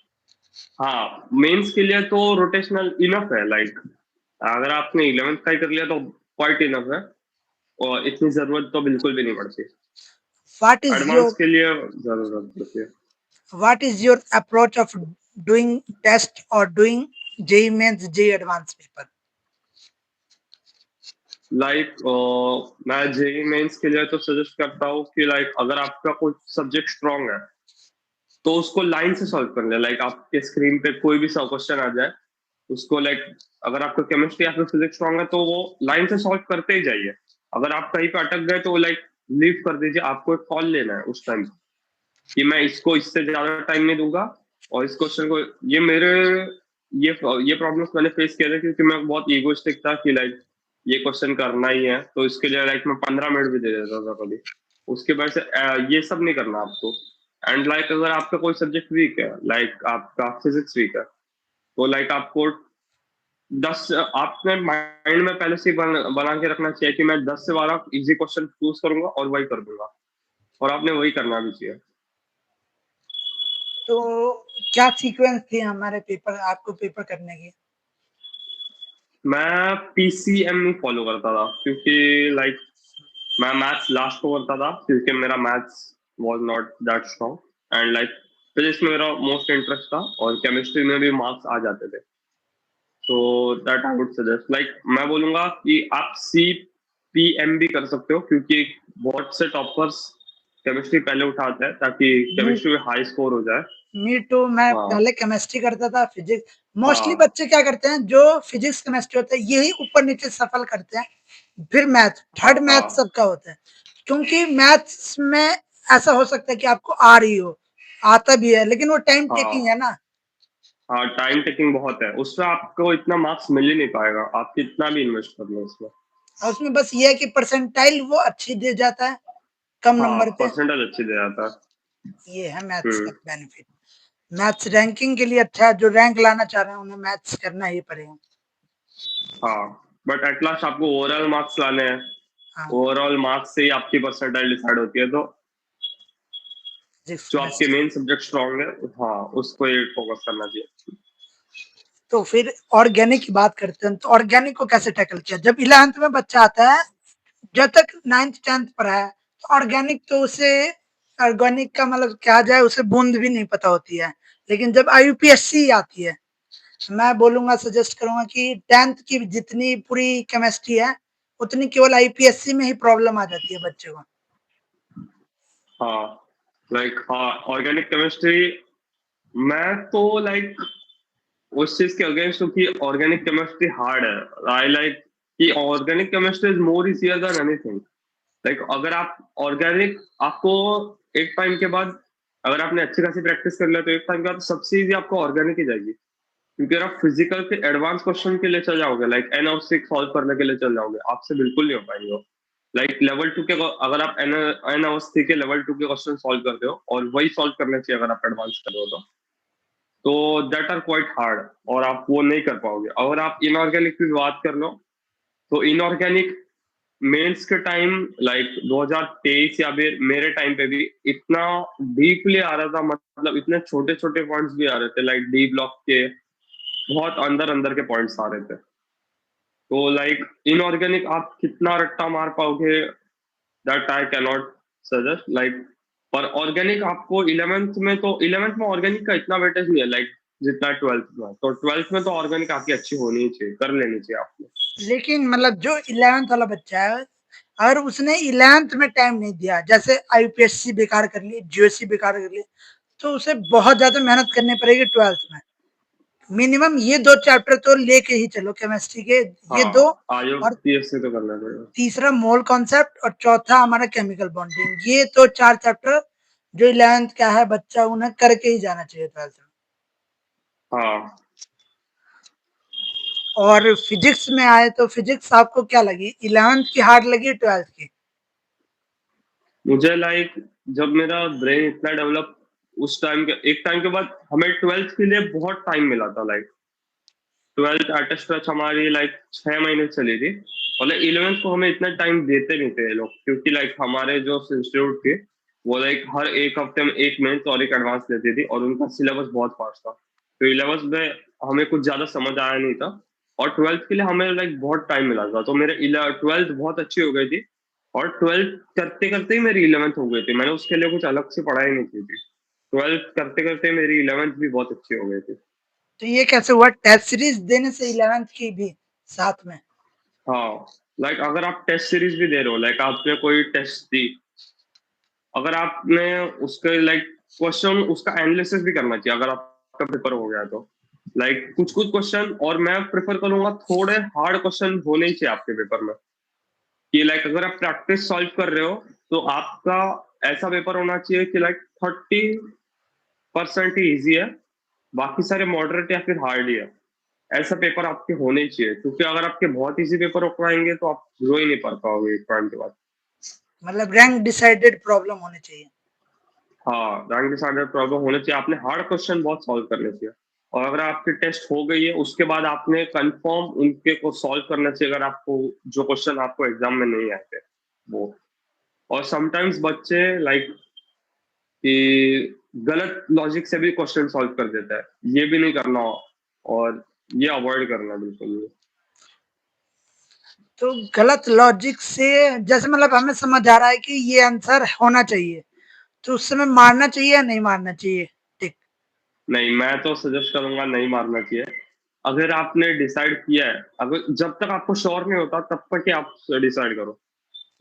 हाँ, मेंस के लिए तो रोटेशनल इनफ है, लाइक अगर आपने 11th का ही कर लिया तो क्वाइट इनफ है, और इतनी जरूरत तो बिल्कुल भी नहीं पड़ती, व्हाट इज एडवांस योर के लिए जरूरत होती है। What is your approach of doing test और doing JEE Mains JEE Advance paper? Like मैं जेई मेंस के लिए तो सजेस्ट करता हूँ कि लाइक अगर आपका कोई सब्जेक्ट स्ट्रांग है तो उसको लाइन से सॉल्व कर ले, लाइक आपके स्क्रीन पे कोई भी क्वेश्चन आ जाए, उसको लाइक, अगर आपको केमिस्ट्री या फिर फिजिक्स स्ट्रांग है तो वो लाइन से सॉल्व करते ही जाइए, अगर आप कहीं पे अटक गए तो लाइक लीव कर दीजिए, आपको एक कॉल लेना है उस टाइम कि मैं इसको इससे ज्यादा टाइम नहीं दूंगा, और इस क्वेश्चन को ये मेरे ये प्रॉब्लम्स मैंने फेस किए थे क्योंकि मैं बहुत ईगोइस्टिक था कि लाइक ये क्वेश्चन करना ही है, तो इसके लिए लाइक मैं 15 मिनट भी दे देता था कभी। उसके बाद से ये सब नहीं करना आपको। एंड लाइक अगर आपका कोई सब्जेक्ट वीक है, लाइक आपका फिजिक्स वीक है, तो लाइक आपको 10 आपने माइंड में पहले से ही बना के रखना चाहिए कि मैं 10 से 12 इजी क्वेश्चन चूज करूंगा और वही कर दूंगा, और आपने वही करना भी चाहिए। तो क्या सीक्वेंस थी हमारे पेपर, आपको पेपर करने की? मैं पीसीएम ही फॉलो करता था क्योंकि लाइक मैं मैथ्स लास्ट को करता था क्योंकि मेरा maths was not that strong, and like physics में मेरा मोस्ट इंटरेस्ट था और केमिस्ट्री में भी मार्क्स आ जाते थे। तो that I would suggest, like मैं बोलूंगा कि आप सीपीएम भी कर सकते हो क्योंकि बहुत से टॉपर्स केमिस्ट्री पहले उठाते हैं ताकि मी केमिस्ट्री में हाई स्कोर हो जाए। मी टू, मैं हाँ पहले केमिस्ट्री करता था, फिजिक्स। मोस्टली हाँ बच्चे क्या करते हैं, जो फिजिक्स केमिस्ट्री होता है यही ऊपर नीचे सफल करते हैं, फिर मैथ, हाँ थर्ड मैथ हाँ सबका होता है। क्योंकि मैथ्स में ऐसा हो सकता है कि आपको आ रही हो, आता भी है, लेकिन वो टाइम टेकिंग है हाँ ना। हाँ, टाइम टेकिंग बहुत है उसमें, आपको इतना मार्क्स मिल ही नहीं पाएगा, आप कितना भी इन्वेस्ट कर लो उसमें। और उसमें बस ये है कि परसेंटाइल वो अच्छी दे जाता है कम हाँ, नंबर पे। परसेंटेज अच्छी दे जाता है। ये है मैथ्स का हम्म। बेनिफिट। मैथ्स रैंकिंग के लिए अच्छा है, जो रैंक लाना चाह रहे हैं उन्हें मैथ्स करना ही पड़ेगा। हाँ, बट एट लास्ट आपको ओवरऑल मार्क्स लाने हैं, हाँ, ओवरऑल मार्क्स से ही आपकी परसेंटाइल डिसाइड होती है, तो फिजिक्स जो आपके केमिस्ट्री। मेन सब्जेक्ट स्ट्रॉन्ग है, हाँ उसको ही फोकस करना चाहिए। तो फिर ऑर्गेनिक की बात करते हैं, तो ऑर्गेनिक को कैसे टैकल किया? जब 11th में बच्चा आता है, जब तक 9th 10th पढ़ा है, तो ऑर्गेनिक तो उसे, ऑर्गेनिक का मतलब क्या जाए, उसे बूंद भी नहीं पता होती है। लेकिन जब आईयूपीएससी आती है, मैं बोलूंगा, सजेस्ट करूंगा कि 10th की जितनी पूरी केमिस्ट्री है, उतनी केवल आईपीएससी में ही प्रॉब्लम आ जाती है बच्चे को। हाँ, लाइक हाँ, ऑर्गेनिक केमिस्ट्री मैं तो लाइक उस चीज के अगेंस्ट हूँ कि ऑर्गेनिक केमिस्ट्री हार्ड है। आई लाइक कि organic chemistry is more easier than anything. Like अगर आप ऑर्गेनिक, आपको एक टाइम के बाद, अगर आपने अच्छी खासी प्रैक्टिस कर लिया तो एक टाइम के बाद सबसे इजी आपको ऑर्गेनिक ही जाएगी, क्योंकि अगर आप फिजिकल के एडवांस क्वेश्चन के लिए चल जाओगे, लाइक एन सॉल्व करने के लिए चल जाओगे, आपसे बिल्कुल नहीं हो पाएंगे। लाइक लेवल 2 के, अगर आप एन के लेवल 2 के क्वेश्चन सॉल्व करते हो और वही सॉल्व करने चाहिए अगर आप एडवांस कर रहे हो, तो दैट आर क्वाइट हार्ड, और आप वो नहीं कर पाओगे। अगर आप इनऑर्गेनिक की बात कर लो, तो इनऑर्गेनिक मेंस के टाइम, लाइक 2023 या फिर मेरे टाइम पे भी इतना डीपली आ रहा था, मतलब इतने छोटे छोटे पॉइंट्स भी आ रहे थे, लाइक डी ब्लॉक के बहुत अंदर अंदर के पॉइंट्स आ रहे थे। तो लाइक इनऑर्गेनिक आप कितना रट्टा मार पाओगे, that I cannot suggest, like पर ऑर्गेनिक आपको 11th में, तो 11th में ऑर्गेनिक का इतना वेटेज नहीं है लाइक जितना 12th में, तो 12th में तो ऑर्गेनिक आपकी अच्छी होनी ही चाहिए, कर लेनी चाहिए आपने। लेकिन मतलब जो 11th वाला बच्चा है, अगर उसने 11th में टाइम नहीं दिया, जैसे आईपीएससी बेकार कर ली, जीओसी बेकार कर ली, तो उसे बहुत ज्यादा मेहनत करनी पड़ेगी 12th में। मिनिमम ये दो चैप्टर तो लेके ही चलो केमिस्ट्री के, ये दो। हाँ, आयो और पीएससी तो करना पड़ेगा। तीसरा मोल कॉन्सेप्ट, और चौथा हमारा केमिकल बॉन्डिंग। ये तो 4 चैप्टर जो 11th का है बच्चा, उन्हें करके ही जाना चाहिए 12th में। हाँ, और फिजिक्स में आए तो फिजिक्स आपको क्या लगी, 11th की हार्ड लगी 12th की? मुझे लाइक जब मेरा ब्रेन इतना डेवलप, उस टाइम के एक टाइम के बाद हमें 12th के लिए बहुत टाइम मिला था, लाइक 12th अटेस्ट हमारी लाइक 6 महीने चली थी, और लाइक 11th को हमें इतना टाइम देते नहीं थे ये लोग, क्योंकि लाइक हमारे जो इंस्टीट्यूट थी वो लाइक हर एक हफ्ते में एक मेंस और एक एडवांस लेती थी, और उनका सिलेबस बहुत फास्ट था, तो 11th में हमें कुछ ज्यादा समझ आया नहीं था, और 12th के लिए हमें लाइक बहुत टाइम मिला था, तो मेरे 12th बहुत अच्छी हो गई थी, और 12th करते करते ही मेरी 11th हो गई थी, मैंने उसके लिए कुछ अलग से पढ़ाई नहीं की थी। 12th करते करते मेरी 11th भी बहुत अच्छी हो गई थी। तो ये कैसे हुआ, टेस्ट सीरीज देने से 11th की भी साथ में? हाँ, लाइक अगर आप टेस्ट सीरीज भी दे रहे हो, लाइक आपने कोई टेस्ट दी, अगर आपने उसके लाइक क्वेश्चन उसका एनालिसिस भी करना चाहिए, अगर आपका पेपर हो गया तो लाइक कुछ कुछ क्वेश्चन, और मैं प्रेफर करूंगा थोड़े हार्ड क्वेश्चन होने ही चाहिए आपके पेपर में, कि लाइक अगर आप प्रैक्टिस सॉल्व कर रहे हो तो आपका ऐसा पेपर होना चाहिए कि लाइक 30% ही इजी है, बाकी सारे मॉडरेट या फिर हार्ड ही है। ऐसा पेपर आपके होने चाहिए, क्योंकि अगर आपके बहुत इजी पेपर हो पाएंगे तो आप ग्रो ही नहीं पा पाओगे एक पॉइंट के बाद। मतलब रैंक डिसाइडेड प्रॉब्लम होने चाहिए। हाँ, रैंक डिसाइडेड प्रॉब्लम होने चाहिए, आपने हार्ड क्वेश्चन बहुत सॉल्व करने चाहिए। और अगर आपकी टेस्ट हो गई है उसके बाद आपने कंफर्म उनके को सॉल्व करना चाहिए, अगर आपको जो क्वेश्चन आपको एग्जाम में नहीं आए थे वो। और समटाइम्स बच्चे लाइक कि गलत लॉजिक से भी क्वेश्चन सॉल्व कर देता है, ये भी नहीं करना, और ये अवॉइड करना बिल्कुल भी। तो गलत लॉजिक से जैसे मतलब हमें समझ आ रहा है कि ये आंसर होना चाहिए, तो उस समय मारना चाहिए या नहीं मारना चाहिए टिक? नहीं, मैं तो सजेस्ट करूंगा नहीं मारना चाहिए। अगर आपने डिसाइड किया है, अगर जब तक आपको श्योर नहीं होता तब तक ही आप डिसाइड करो।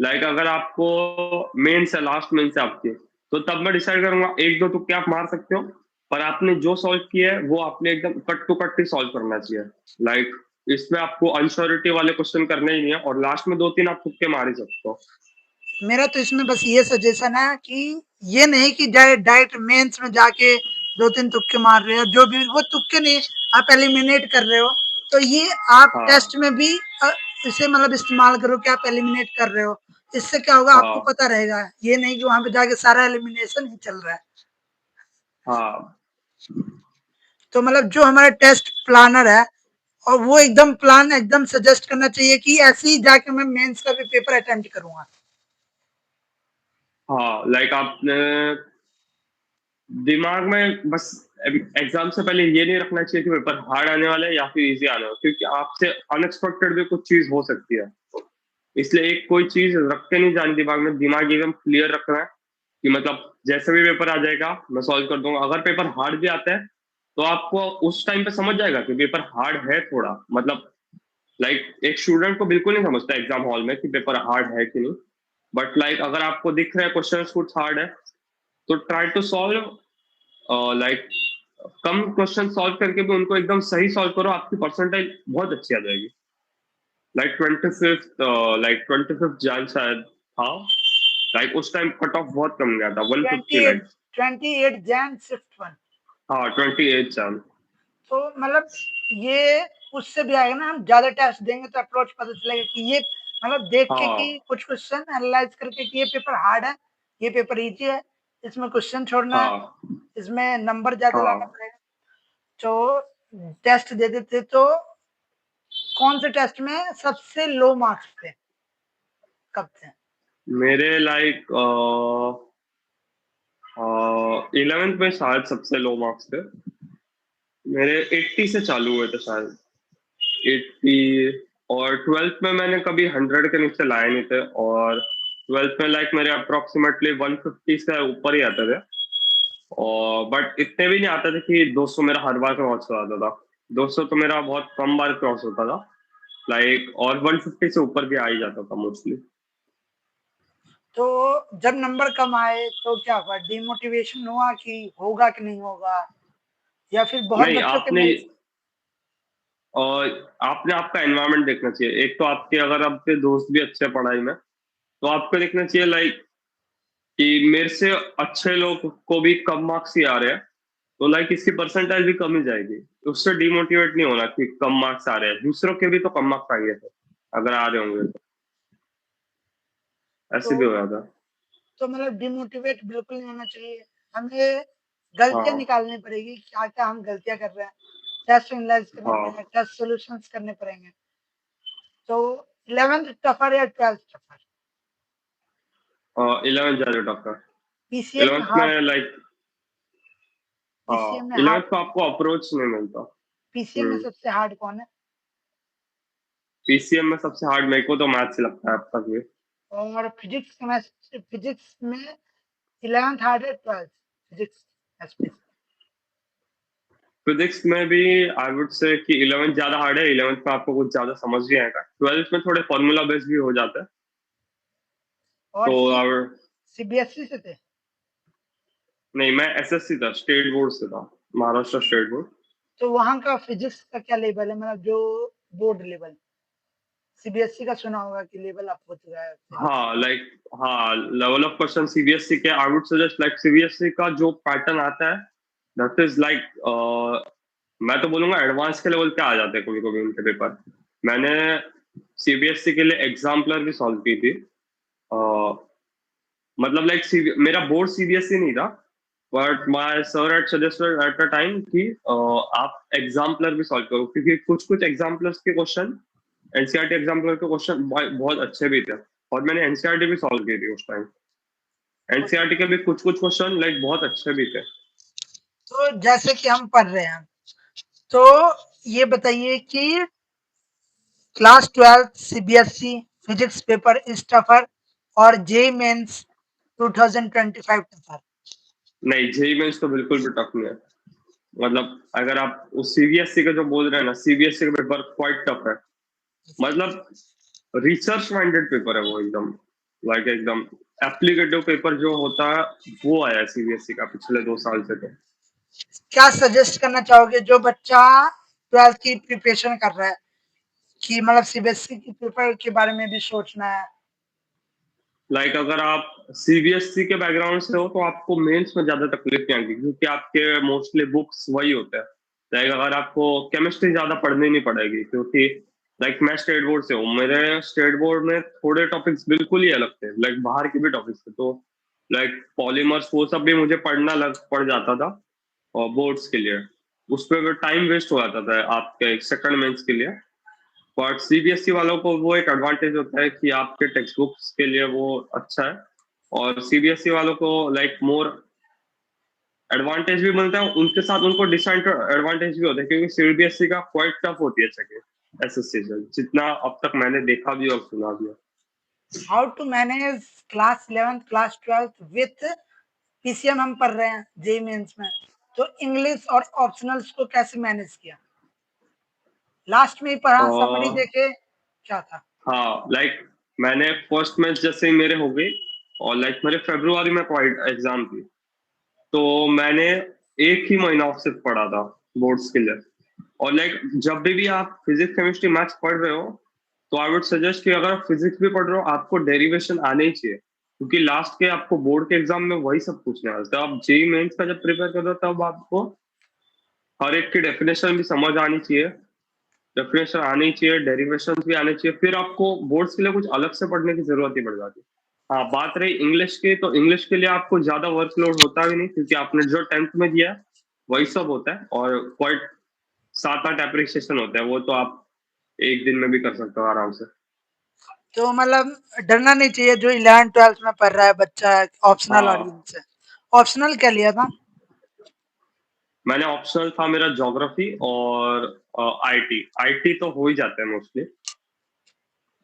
लाइक अगर आपको मेंस है, लास्ट मेंस है आपकी, तो तब मैं डिसाइड करूंगा, एक दो तुक्के आप मार सकते हो, पर आपने जो सॉल्व किया है वो आपने एकदम कट टू कट ही सॉल्व करना चाहिए। लाइक इसमें आपको अनश्योरिटी वाले क्वेश्चन करने ही नहीं है, और लास्ट में दो तीन आप तुक्के मार ही सकते हो। मेरा तो इसमें बस ये सजेशन है कि ये नहीं कि डायरेक्ट मेंस में जाके 2-3 तुक्के मार रहे हो, जो भी वो तुक्के नहीं, आप एलिमिनेट कर रहे हो, तो ये आप हाँ टेस्ट में भी इसे मतलब इस्तेमाल करो कि आप एलिमिनेट कर रहे हो। इससे क्या होगा आपको हाँ पता रहेगा, ये नहीं कि वहां पे जाके सारा एलिमिनेशन ही चल रहा है। हाँ। तो मतलब जो हमारा टेस्ट प्लानर है, और वो एकदम प्लान एकदम सजेस्ट करना चाहिए कि ऐसे ही जाके मैं मेंस का भी पेपर अटेम्प्ट करूंगा। हाँ, लाइक आपने दिमाग में बस एग्जाम से पहले ये नहीं रखना चाहिए कि पेपर हार्ड आने वाला है या फिर इजी आने वाला है, क्योंकि आपसे अनएक्सपेक्टेड भी कुछ चीज हो सकती है। इसलिए एक कोई चीज रख के नहीं जानी दिमाग में, दिमाग एकदम क्लियर रखना है कि मतलब जैसे भी पेपर आ जाएगा मैं सॉल्व कर दूंगा। अगर पेपर हार्ड भी आता है तो आपको उस टाइम पे समझ जाएगा कि पेपर हार्ड है थोड़ा, मतलब लाइक एक स्टूडेंट को बिल्कुल नहीं समझता एग्जाम हॉल में कि पेपर हार्ड है कि नहीं, बट लाइक अगर आपको दिख रहा है क्वेश्चन कुछ हार्ड है तो ट्राई टू सॉल्व, लाइक कम क्वेश्चन सॉल्व करके भी उनको एकदम सही सॉल्व करो, आपकी परसेंटाइल बहुत अच्छी आ जाएगी। Like 25th, like 25th Jain शायद था, लाइक उस टाइम कट ऑफ बहुत कम गया था, 150 लाइक। 28 जैन शिफ्ट 1। हाँ, 28 जैन। तो मतलब ये उससे भी आएगा ना, हम ज्यादा टेस्ट देंगे तो अप्रोच पता चलेगा कि ये मतलब देख के कि हाँ कुछ क्वेश्चन एनालाइज करके कि ये पेपर हार्ड है, ये पेपर इजी है, इसमें क्वेश्चन छोड़ना है, हाँ इसमें नंबर ज्यादा लाना हाँ। पड़ेगा। तो टेस्ट दे देते तो कौन से टेस्ट में सबसे लो मार्क्स थे, कब थे? मेरे लाइक 11th में शायद सबसे लो मार्क्स थे मेरे, 80 से चालू हुए थे शायद, 80। और 12th में मैंने कभी 100 के नीचे लाए नहीं थे, और 12th में लाइक मेरे अप्रोक्सीमेटली 150 से ऊपर ही आते थे, और बट इतने भी नहीं आते थे कि 200 मेरा हर बार क्रॉस हो जाता था। 200 तो मेरा बहुत कम बार क्रॉस होता था, लाइक, और 150 से ऊपर भी आ ही जाता था मोस्टली। तो जब नंबर कम आए तो क्या हुआ, डिमोटिवेशन हुआ कि होगा कि नहीं होगा, या फिर बहुत नहीं, बच्चों के आपने मेरे? और आपने आपका एनवायरनमेंट देखना चाहिए। एक तो आपके अगर आपके दोस्त भी अच्छे हैं पढ़ाई में, तो आपको देखना चाहिए लाइक कि मेरे से अच्छे लोग को भी कम मार्क्स ही आ रहे हैं, तो लाइक इसकी परसेंटाइज भी कम ही जाएगी। उससे डिमोटिवेट नहीं होना कि कम मार्क्स आ रहे हैं, दूसरों के भी तो कम मार्क्स आएंगे थे अगर आ रहे होंगे तो, तो ऐसे भी हो जाता। तो मतलब डिमोटिवेट बिल्कुल नहीं होना चाहिए, हमें गलतियां हाँ निकालनी पड़ेगी, क्या क्या हम गलतियां कर रहे हैं, टेस्ट एनालाइज करने पड़ेंगे, हाँ। टेस्ट सॉल्यूशंस करने पड़ेंगे। तो 11th टफर या 12th टफर? 11th ज्यादा टफ है। पीसीएम में 11th हार्ड? में लाइक, पीसीएम हाँ, में 11th हार्ड? को आपको अप्रोच नहीं मिलता। पीसीएम में हम्म। सबसे हार्ड कौन है? पीसीएम में सबसे हार्ड मेरे को तो मैथ्स ही लगता है अब तक ये। और फिजिक्स में 11th हार्ड है, 12th फिजिक्स एसपी? फिजिक्स में भी आई वुड से कि 11th ज्यादा हार्ड है। 11th में आपको कुछ ज्यादा समझ नहीं आएगा, 12th में थोड़े फॉर्मूला बेस्ड भी हो जाता है। और तो सीबीएसई से थे? नहीं, मैं एसएससी था, स्टेट बोर्ड से था, महाराष्ट्र स्टेट बोर्ड। तो वहां का फिजिक्स का क्या लेवल है, मतलब जो बोर्ड लेवल सीबीएसई का सुना होगा कि लेवल अप हो चुका है उससे। हाँ लाइक, हाँ लेवल ऑफ क्वेश्चन सीबीएसई के, आई वुड सजेस्ट लाइक सीबीएसई का जो पैटर्न आता है दैट इज लाइक, मैं तो बोलूंगा एडवांस के लेवल पे आ जाते हैं कभी कभी उनके पेपर। मैंने सीबीएसई के लिए एग्जाम्पलर भी सॉल्व की थी। uh, मतलब लाइक मेरा बोर्ड सीबीएसई नहीं था, but my sir had suggested at a time कि आप एग्जाम्पलर भी सॉल्व करो, क्योंकि कुछ कुछ एग्जाम्पलर्स के क्वेश्चन, एनसीईआरटी एग्जाम्पलर के क्वेश्चन बहुत अच्छे भी थे, और मैंने एनसीईआरटी भी सॉल्व की थी उस टाइम। एनसीईआरटी के भी कुछ कुछ क्वेश्चन लाइक बहुत अच्छे भी थे। तो जैसे कि हम पढ़ रहे हैं, तो ये बताइए कि class 12 CBSE physics paper is tougher और जेईई मेंस 2025 टफर? नहीं, जेई मेंस तो बिल्कुल भी टफ नहीं है। मतलब अगर आप उस सीबीएसई का जो बोल रहे हैं ना, सीबीएसई का पेपर क्वाइट टफ है। मतलब रिसर्च माइंडेड पेपर है वो, एकदम लाइक एकदम एप्लीकेटिव पेपर जो होता है वो आया है सीबीएसई का पिछले 2 साल से। तो क्या सजेस्ट करना चाहोगे जो बच्चा 12th की प्रिपरेशन कर रहा है कि मतलब सीबीएसई की पेपर के बारे में भी सोचना है? लाइक अगर आप सीबीएसई के बैकग्राउंड से हो तो आपको मेंस में ज्यादा तकलीफ नहीं आएगी, क्योंकि आपके मोस्टली बुक्स वही होते हैं। लाइक अगर आपको केमिस्ट्री ज्यादा पढ़नी नहीं पड़ेगी, क्योंकि लाइक मैं स्टेट बोर्ड से हूँ, मेरे स्टेट बोर्ड में थोड़े टॉपिक्स बिल्कुल ही अलग थे, लाइक बाहर के भी टॉपिक्स थे। तो लाइक पॉलीमर्स वो सब भी मुझे पढ़ना लग पड़ जाता था, और बोर्ड्स के लिए उस पर टाइम वेस्ट हो जाता था आपके सेकंड मेंस के लिए। बट सीबीएसई वालों को वो एक एडवांटेज होता है कि आपके टेक्स्ट बुक्स के लिए वो अच्छा है, और सीबीएसई वालों को लाइक मोर एडवांटेज भी मिलता है, उनके साथ उनको डिसएडवांटेज भी होता है, क्योंकि सीबीएसई का क्वाइट टफ होती है सेकंड एसएससी से, जितना अब तक मैंने देखा भी और सुना भी है। How to manage class 11th class 12th with PCM हम पढ़ रहे हैं जेईई मेंस में, तो इंग्लिश और ऑप्शनल्स को कैसे मैनेज किया? लास्ट में ही पढ़ा, समरी और देखे, क्या था? हाँ लाइक मैंने फर्स्ट मैच जैसे ही मेरे हो गई, और लाइक मेरे फरवरी में क्वाइट एग्जाम थी, तो मैंने एक ही महीना ऑफ सिर्फ पढ़ा था बोर्ड्स के लिए। और लाइक जब भी आप फिजिक्स केमिस्ट्री मैथ्स पढ़ रहे हो, तो आई वुड सजेस्ट कि अगर आप फिजिक्स भी पढ़ रहे हो आपको डेरिवेशन आने ही चाहिए, क्योंकि लास्ट के आपको बोर्ड के एग्जाम में वही सब पूछने वाला है। तो आप जेई मेंस का जब प्रिपेयर कर रहे हो तब आपको हर एक की डेफिनेशन भी समझ आनी चाहिए, डेफिनेशन आनी चाहिए, डेरिवेशन भी आने चाहिए, फिर आपको बोर्ड्स के लिए कुछ अलग से पढ़ने की जरूरत ही पड़ जाती है। हाँ, बात रही इंग्लिश की, तो इंग्लिश के लिए आपको ज्यादा वर्कलोड होता भी नहीं, क्योंकि आपने जो 10th में दिया है वही सब होता है, और क्वाइट 7-8 एप्रिसिएशन होता है, वो तो आप एक दिन में भी कर सकते हो आराम से। तो मतलब डरना नहीं चाहिए जो 11th 12th में पढ़ रहा है बच्चा ऑप्शनल हाँ, ऑडियंस से। ऑप्शनल क्या लिया था? मैंने ऑप्शनल था मेरा ज्योग्राफी और आईटी। आईटी तो हो ही जाता है मोस्टली,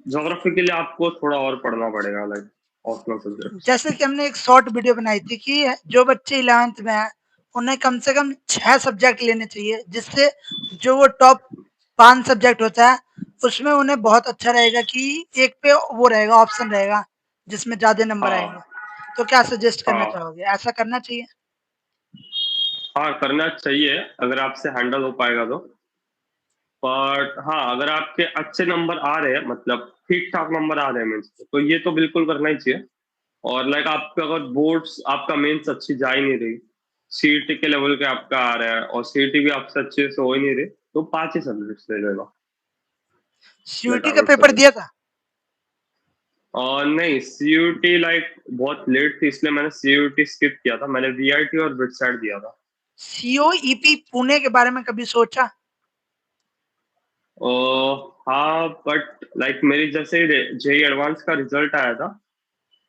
ज्योग्राफी के लिए आपको थोड़ा और पढ़ना पड़ेगा, लाइक ऑप्शनल सब्जेक्ट्स। जैसे कि हमने एक शॉर्ट वीडियो बनाई थी कि जो बच्चे 11th में हैं उन्हें कम से कम 6 सब्जेक्ट लेने चाहिए, जिससे जो वो टॉप 5 सब्जेक्ट होता है उसमें उन्हें बहुत अच्छा रहेगा कि एक पे वो रहेगा, ऑप्शन रहेगा जिसमें ज्यादा नंबर आएंगे। हाँ तो क्या सजेस्ट करना हाँ चाहोगे, ऐसा करना चाहिए? हाँ, करना चाहिए अगर आपसे हैंडल हो पाएगा तो। बट हाँ, अगर आपके अच्छे नंबर आ रहे हैं, मतलब ठीक ठाक नंबर आ रहे हैं मेंस में, तो ये तो बिल्कुल करना ही चाहिए। और लाइक आपका अगर बोर्ड्स आपका मेंस अच्छी जा ही नहीं रही, सीईटी के लेवल के आपका आ रहा है, और सीईटी भी आपसे अच्छे से हो ही नहीं रही, तो 5 ही सब्जेक्ट्स ले लेगा, लाइक सीयूटी आई का वुड पेपर दिया सजेस्ट। था? और नहीं, सीयूटी लाइक बहुत लेट थी, इसलिए मैंने सीयूटी स्किप किया था, मैंने वीआईटी और बिटसैट दिया था। सीओईपी पुणे के बारे में कभी सोचा? हाँ, बट लाइक मेरी जैसे जेई एडवांस का रिजल्ट आया था,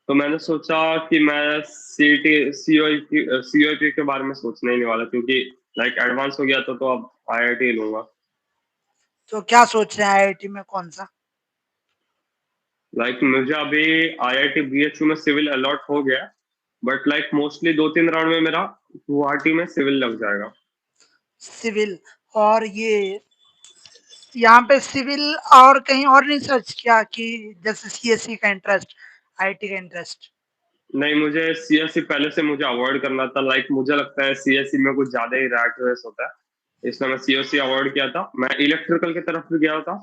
तो मैंने सोचा कि मैं सीईटी सीओईपी के बारे में सोचने ही नहीं वाला, क्योंकि लाइक एडवांस हो गया तो अब आईआईटी लूंगा। तो क्या सोच रहे हैं आईआईटी में कौन सा? लाइक मुझे अभी आईआईटी बीएचयू में सिविल अलॉट हो गया, बट लाइक मोस्टली 2-3 राउंड में मेरा गुवाहाटी में सिविल लग जाएगा। सिविल? और ये यहाँ पे सिविल और कहीं और नहीं सर्च किया कि जैसे सीएससी का इंटरेस्ट, आईटी का इंटरेस्ट? नहीं, मुझे सीएससी पहले से मुझे अवॉइड करना था, लाइक मुझे लगता है सीएससी में कुछ ज्यादा ही रैट रेस होता है, इसलिए मैं सीएससी अवॉइड किया था। मैं इलेक्ट्रिकल की तरफ भी गया था,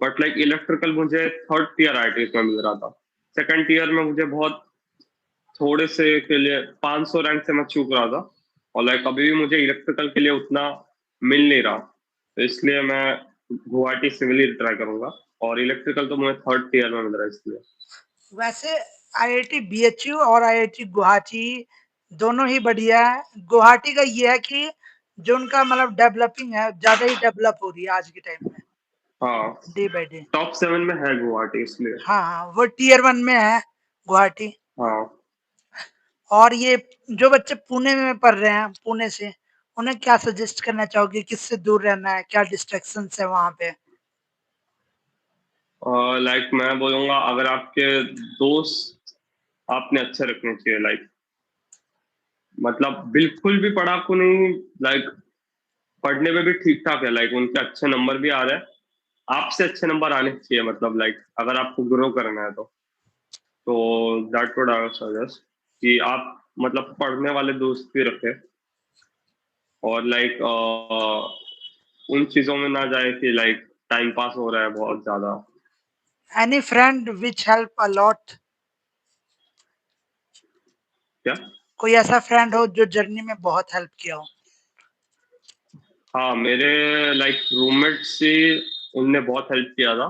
बट लाइक इलेक्ट्रिकल मुझे थर्ड ईयर आईआईटी में मिल रहा था। सेकंड ईयर में मुझे बहुत थोड़े से के लिए 500 रैंक से मैं चूक रहा था, और लाइक अभी भी मुझे इलेक्ट्रिकल के लिए उतना मिल नहीं रहा, तो इसलिए मैं गुवाहाटी सिविल ही ट्राई करूंगा, और इलेक्ट्रिकल तो मुझे थर्ड ईयर में मिल रहा है इसलिए। वैसे आईआईटी बीएचयू और आईआईटी गुवाहाटी दोनों ही बढ़िया है। गुवाहाटी का ये है कि जो उनका मतलब डेवलपिंग है, ज्यादा ही डेवलप हो रही है आज के टाइम में, हाँ, डे बाय डे। टॉप 7 में है गुवाहाटी इसलिए। हाँ हाँ, वो टीयर 1 में है गुवाहाटी। हाँ, और ये जो बच्चे पुणे में पढ़ रहे हैं, पुणे से, उन्हें क्या सजेस्ट करना चाहोगे, किससे दूर रहना है, क्या डिस्ट्रैक्शंस है वहां पे? और लाइक मैं बोलूंगा अगर आपके दोस्त आपने अच्छे रखने चाहिए, लाइक मतलब बिल्कुल भी पढ़ाकू नहीं, लाइक पढ़ने में भी ठीक ठाक है, लाइक उनके अच्छे नंबर भी आ रहे हैं, आपसे अच्छे नंबर आने चाहिए, मतलब लाइक अगर आपको ग्रो करना है तो दैट वुड आई सजेस्ट कि आप मतलब पढ़ने वाले दोस्त भी रखें, और लाइक उन चीजों में ना जाए कि लाइक टाइम पास हो रहा है बहुत ज्यादा। Any friend which help a lot? क्या? कोई ऐसा फ्रेंड हो जो जर्नी में बहुत हेल्प किया हो? हाँ, मेरे लाइक रूममेट से उनने बहुत हेल्प किया था,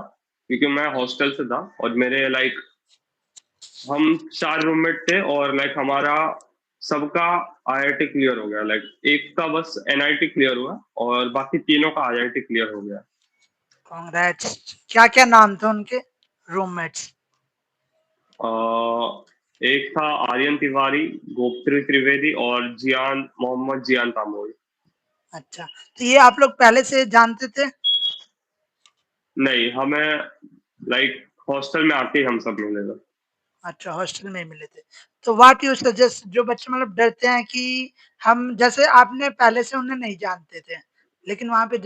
क्योंकि मैं हॉस्टल से था, और मेरे लाइक हम 4 रूममेट थे, और लाइक हमारा सबका आईआईटी क्लियर हो गया, लाइक एक का बस एनआईटी क्लियर हुआ, और बाकी तीनों का आईआईटी क्लियर हो गया। कांग्रेट्स। क्या क्या नाम थे उनके रूममेट्स? एक था आर्यन तिवारी, गोपत्री त्रिवेदी, और जियान मोहम्मद जियान तामोई। अच्छा, तो ये आप लोग पहले से जानते थे? नहीं, हमें लाइक हॉस्टल में आके ही हम सब मिले थे। अच्छा, हॉस्टल में ही मिले थे। तो व्हाट यू सजेस्ट, जो बच्चे मतलब डरते हैं कि हम, जैसे आपने पहले से उन्हें नहीं जानते थे, लेकिन वहां पे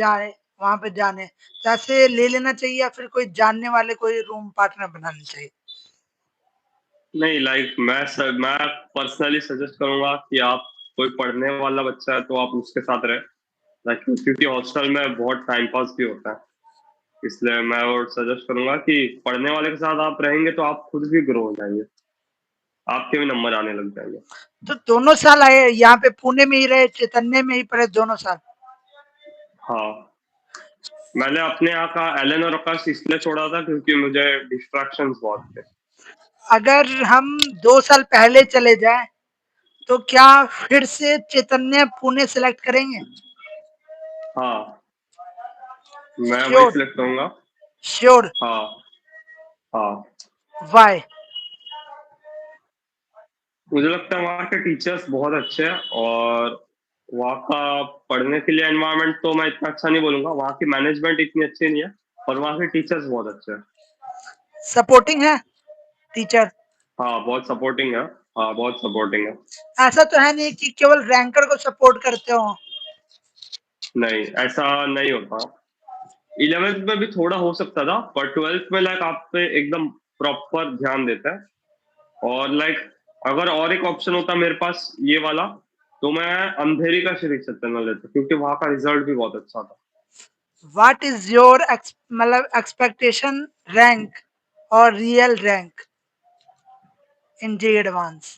जाने, तो ऐसे ले लेना चाहिए या फिर कोई जानने वाले कोई रूम पार्टनर बनाना चाहिए? नहीं, लाइक मैं पर्सनली सजेस्ट करूंगा कि आप कोई पढ़ने वाला बच्चा है तो आप उसके साथ रहे, लाइक क्योंकि हॉस्टल में बहुत टाइम पास भी होता है, इसलिए मैं और सजेस्ट करूंगा कि पढ़ने वाले के साथ आप रहेंगे तो आप खुद भी ग्रो हो जाएंगे, आपके भी नंबर आने लग जाएंगे। तो दोनों साल आए यहाँ पे, पुणे में ही रहे, चैतन्य में ही पढ़े दोनों साल? हाँ, मैंने अपने यहाँ का एलन और आकाश इसलिए छोड़ा था क्योंकि मुझे डिस्ट्रैक्शंस बहुत थे। अगर हम 2 साल पहले चले जाए तो क्या फिर से चैतन्य पुणे सेलेक्ट करेंगे? हाँ, मैं वही श्योर? सिलेक्ट करूंगा। श्योर? हाँ, हाँ, वाई? मुझे लगता है वहाँ के टीचर्स बहुत अच्छे हैं, और वहाँ का पढ़ने के लिए एनवायरनमेंट तो मैं इतना अच्छा नहीं बोलूंगा, वहाँ की मैनेजमेंट इतनी अच्छी नहीं है, और वहाँ के टीचर्स बहुत अच्छे हैं। सपोर्टिंग है टीचर? हाँ, बहुत सपोर्टिंग है। हाँ, बहुत सपोर्टिंग है। ऐसा तो है नहीं कि केवल रैंकर को सपोर्ट करते हो? नहीं, ऐसा नहीं होता। 11th में भी थोड़ा हो सकता था, पर 12th में लाइक आप पे एकदम प्रॉपर ध्यान देता है, और लाइक अगर और एक ऑप्शन होता मेरे पास ये वाला, तो मैं अंधेरी का श्री चैतन्य लेता, क्योंकि वहाँ का रिजल्ट भी बहुत अच्छा था। व्हाट इज योर मतलब एक्सपेक्टेशन रैंक और real rank in J advance?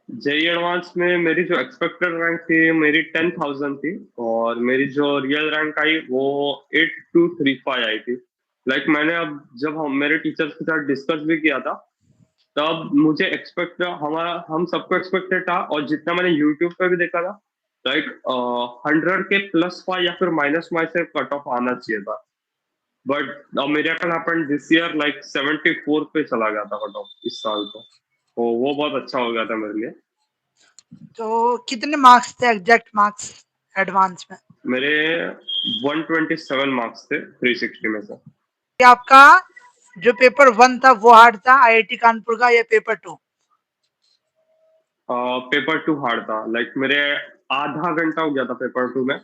JEE advance में मेरी जो एक्सपेक्टेड रैंक थी मेरी 10,000 थी, और मेरी जो रियल रैंक आई वो 8235 आई थी। लाइक मैंने अब जब मेरे टीचर्स के साथ डिस्कस भी किया था, तब मुझे एक्सपेक्ट हम सबको एक्सपेक्टेड था, और जितना मैंने यूट्यूब पे भी देखा था, लाइक 100 के +5 या फिर -5 से कट ऑफ आना चाहिए था, but miracle happened this year, like 74 पे चला गया था कट ऑफ इस साल तो वो बहुत अच्छा हो गया था मेरे लिए। तो कितने मार्क्स थे, एग्जैक्ट मार्क्स एडवांस में? मेरे 127 मार्क्स थे 360 में से। कि आपका जो पेपर 1 था वो हार्ड था आईआईटी कानपुर का, या पेपर 2? पेपर 2 हार्ड था, लाइक मेरे आधा घंटा हो गया था पेपर 2 में,